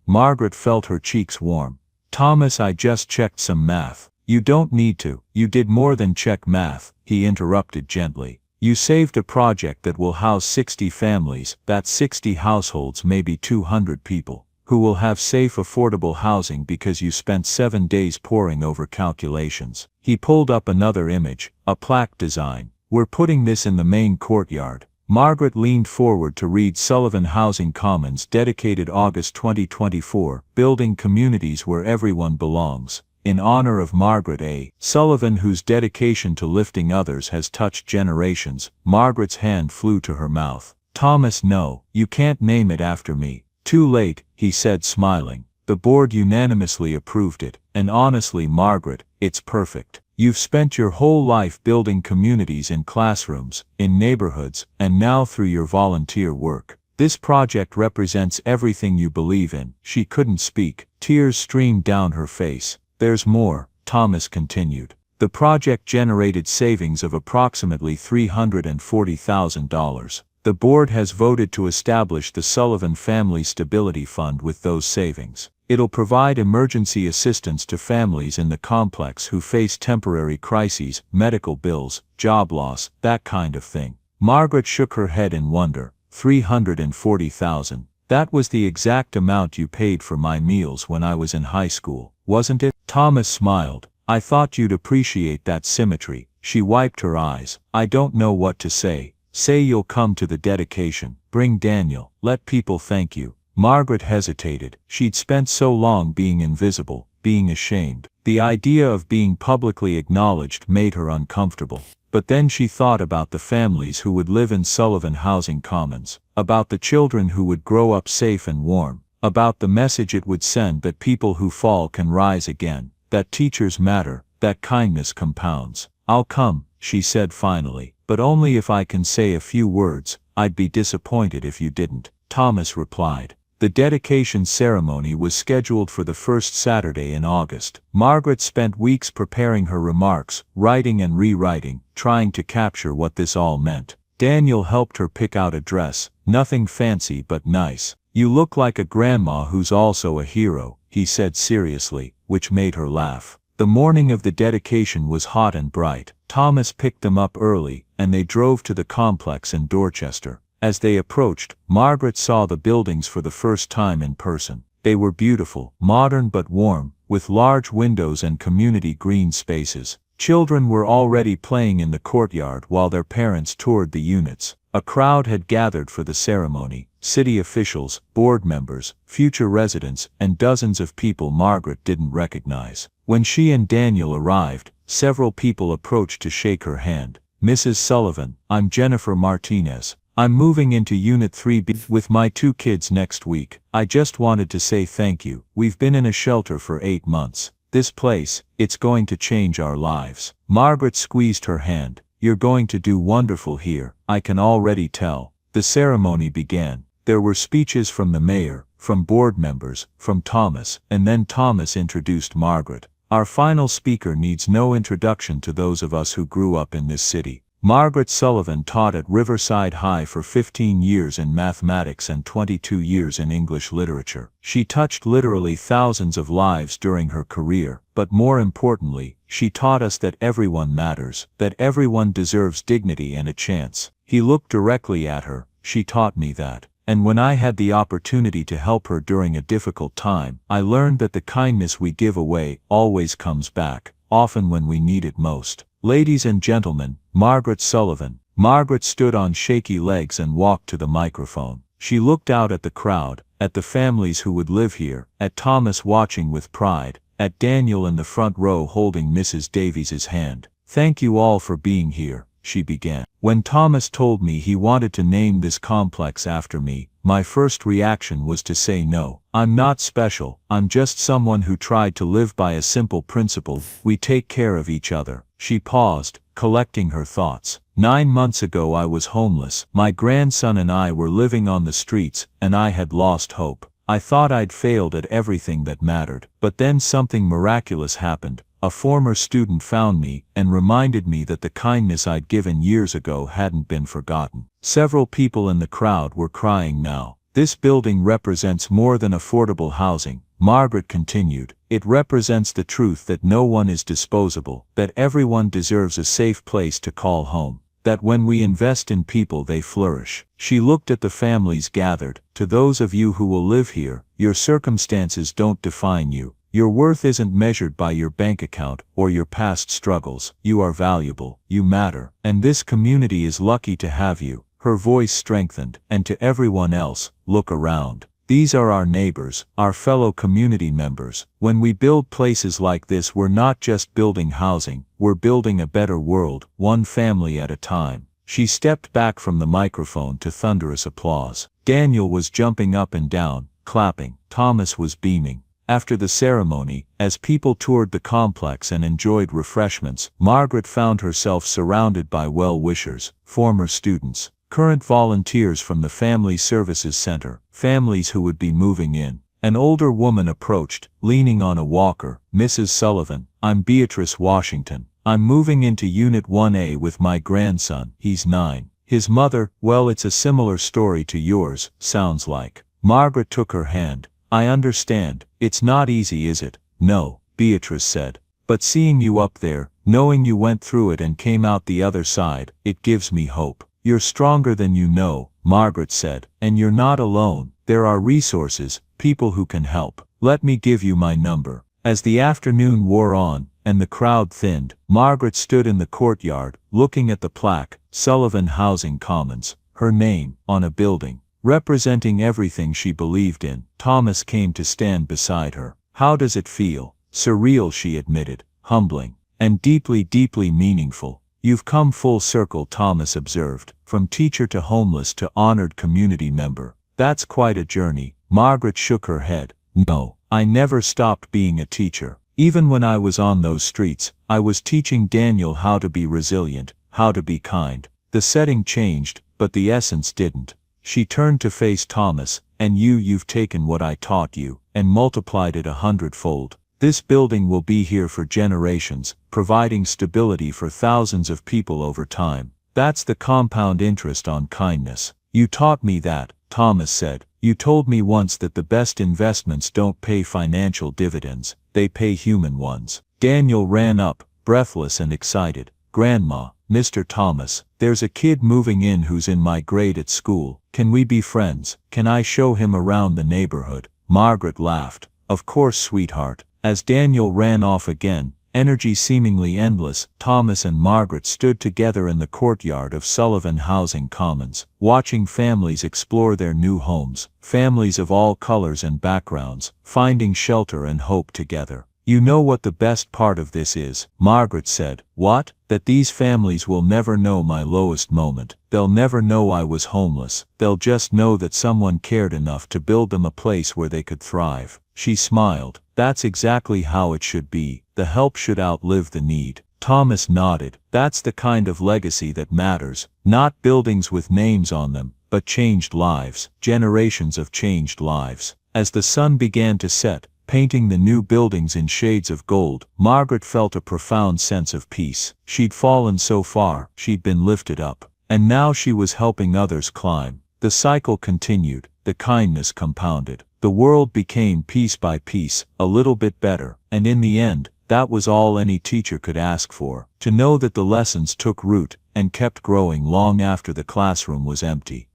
[SPEAKER 2] Margaret felt her cheeks warm. "Thomas, I just checked some math." "You don't need to. You did more than check math," he interrupted gently. "You saved a project that will house 60 families, that's 60 households, maybe 200 people, who will have safe, affordable housing because you spent 7 days poring over calculations." He pulled up another image, a plaque design. "We're putting this in the main courtyard." Margaret leaned forward to read Sullivan Housing Commons, dedicated August 2024, building communities where everyone belongs. In honor of Margaret A. Sullivan, whose dedication to lifting others has touched generations. Margaret's hand flew to her mouth. "Thomas, no, you can't name it after me." "Too late," he said, smiling. "The board unanimously approved it, and honestly, Margaret, it's perfect. You've spent your whole life building communities in classrooms, in neighborhoods, and now through your volunteer work. This project represents everything you believe in." She couldn't speak. Tears streamed down her face. "There's more," Thomas continued. "The project generated savings of approximately $340,000. The board has voted to establish the Sullivan Family Stability Fund with those savings. It'll provide emergency assistance to families in the complex who face temporary crises, medical bills, job loss, that kind of thing." Margaret shook her head in wonder. $340,000. That was the exact amount you paid for my meals when I was in high school, wasn't it? Thomas smiled. "I thought you'd appreciate that symmetry." She wiped her eyes. "I don't know what to say." "Say you'll come to the dedication. Bring Daniel. Let people thank you." Margaret hesitated. She'd spent so long being invisible, being ashamed. The idea of being publicly acknowledged made her uncomfortable. But then she thought about the families who would live in Sullivan Housing Commons, about the children who would grow up safe and warm, about the message it would send that people who fall can rise again, that teachers matter, that kindness compounds. "I'll come," she said finally, "but only if I can say a few words. I'd be disappointed if you didn't." Thomas replied. The dedication ceremony was scheduled for the first Saturday in August. Margaret spent weeks preparing her remarks, writing and rewriting, trying to capture what this all meant. Daniel helped her pick out a dress, nothing fancy but nice. "You look like a grandma who's also a hero," he said seriously, which made her laugh. The morning of the dedication was hot and bright. Thomas picked them up early, and they drove to the complex in Dorchester. As they approached, Margaret saw the buildings for the first time in person. They were beautiful, modern but warm, with large windows and community green spaces. Children were already playing in the courtyard while their parents toured the units. A crowd had gathered for the ceremony: city officials, board members, future residents, and dozens of people Margaret didn't recognize. When she and Daniel arrived, several people approached to shake her hand. "Mrs. Sullivan, I'm Jennifer Martinez. I'm moving into Unit 3B with my 2 kids next week. I just wanted to say thank you. We've been in a shelter for 8 months. This place, it's going to change our lives." Margaret squeezed her hand. "You're going to do wonderful here, I can already tell." The ceremony began. There were speeches from the mayor, from board members, from Thomas, and then Thomas introduced Margaret. Our final speaker needs no introduction to those of us who grew up in this city. Margaret Sullivan taught at Riverside High for 15 years in mathematics and 22 years in English literature. She touched literally thousands of lives during her career, but more importantly, she taught us that everyone matters, that everyone deserves dignity and a chance. He looked directly at her. She taught me that. And when I had the opportunity to help her during a difficult time, I learned that the kindness we give away always comes back, often when we need it most. Ladies and gentlemen, Margaret Sullivan. Margaret stood on shaky legs and walked to the microphone. She looked out at the crowd, at the families who would live here, at Thomas watching with pride, at Daniel in the front row holding Mrs. Davies's hand. "Thank you all for being here," she began. "When Thomas told me he wanted to name this complex after me, my first reaction was to say no. I'm not special, I'm just someone who tried to live by a simple principle: we take care of each other." She paused, collecting her thoughts. 9 months ago I was homeless. My grandson and I were living on the streets, and I had lost hope. I thought I'd failed at everything that mattered. But then something miraculous happened. A former student found me and reminded me that the kindness I'd given years ago hadn't been forgotten. Several people in the crowd were crying now. "This building represents more than affordable housing," Margaret continued. "It represents the truth that no one is disposable, that everyone deserves a safe place to call home, that when we invest in people they flourish." She looked at the families gathered. "To those of you who will live here, your circumstances don't define you. Your worth isn't measured by your bank account or your past struggles. You are valuable, you matter, and this community is lucky to have you." Her voice strengthened. "And to everyone else, look around. These are our neighbors, our fellow community members. When we build places like this, we're not just building housing, we're building a better world, one family at a time." She stepped back from the microphone to thunderous applause. Daniel was jumping up and down, clapping. Thomas was beaming. After the ceremony, as people toured the complex and enjoyed refreshments, Margaret found herself surrounded by well-wishers, former students, current volunteers from the Family Services Center, families who would be moving in. An older woman approached, leaning on a walker. "Mrs. Sullivan, I'm Beatrice Washington. I'm moving into Unit 1A with my grandson. He's 9. His mother, well, it's a similar story to yours, sounds like." Margaret took her hand. "I understand. It's not easy, is it?" "No," Beatrice said. "But seeing you up there, knowing you went through it and came out the other side, it gives me hope." "You're stronger than you know," Margaret said. "And you're not alone. There are resources, people who can help. Let me give you my number." As the afternoon wore on, and the crowd thinned, Margaret stood in the courtyard, looking at the plaque, Sullivan Housing Commons, her name, on a building, representing everything she believed in. Thomas came to stand beside her. "How does it feel?" "Surreal," she admitted. "Humbling. And deeply, deeply meaningful." "You've come full circle," Thomas observed. "From teacher to homeless to honored community member. That's quite a journey." Margaret shook her head. "No, I never stopped being a teacher. Even when I was on those streets, I was teaching Daniel how to be resilient, how to be kind. The setting changed, but the essence didn't." She turned to face Thomas. "And you've taken what I taught you, and multiplied it 100-fold. This building will be here for generations, providing stability for thousands of people over time. That's the compound interest on kindness." "You taught me that," Thomas said. "You told me once that the best investments don't pay financial dividends, they pay human ones." Daniel ran up, breathless and excited. "Grandma, Mr. Thomas, there's a kid moving in who's in my grade at school. Can we be friends? Can I show him around the neighborhood?" Margaret laughed. "Of course, sweetheart." As Daniel ran off again, energy seemingly endless, Thomas and Margaret stood together in the courtyard of Sullivan Housing Commons, watching families explore their new homes, families of all colors and backgrounds, finding shelter and hope together. "You know what the best part of this is?" Margaret said. "What?" "That these families will never know my lowest moment. They'll never know I was homeless. They'll just know that someone cared enough to build them a place where they could thrive." She smiled. "That's exactly how it should be. The help should outlive the need." Thomas nodded. "That's the kind of legacy that matters. Not buildings with names on them, but changed lives, generations of changed lives." As the sun began to set, painting the new buildings in shades of gold. Margaret felt a profound sense of peace. She'd fallen so far, she'd been lifted up. And now she was helping others climb. The cycle continued, the kindness compounded. The world became piece by piece, a little bit better, and in the end, that was all any teacher could ask for, to know that the lessons took root and kept growing long after the classroom was empty.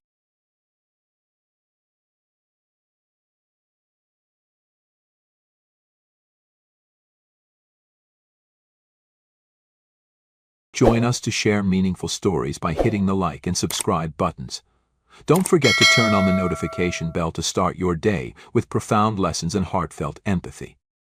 [SPEAKER 1] Join us to share meaningful stories by hitting the like and subscribe buttons. Don't forget to turn on the notification bell to start your day with profound lessons and heartfelt empathy.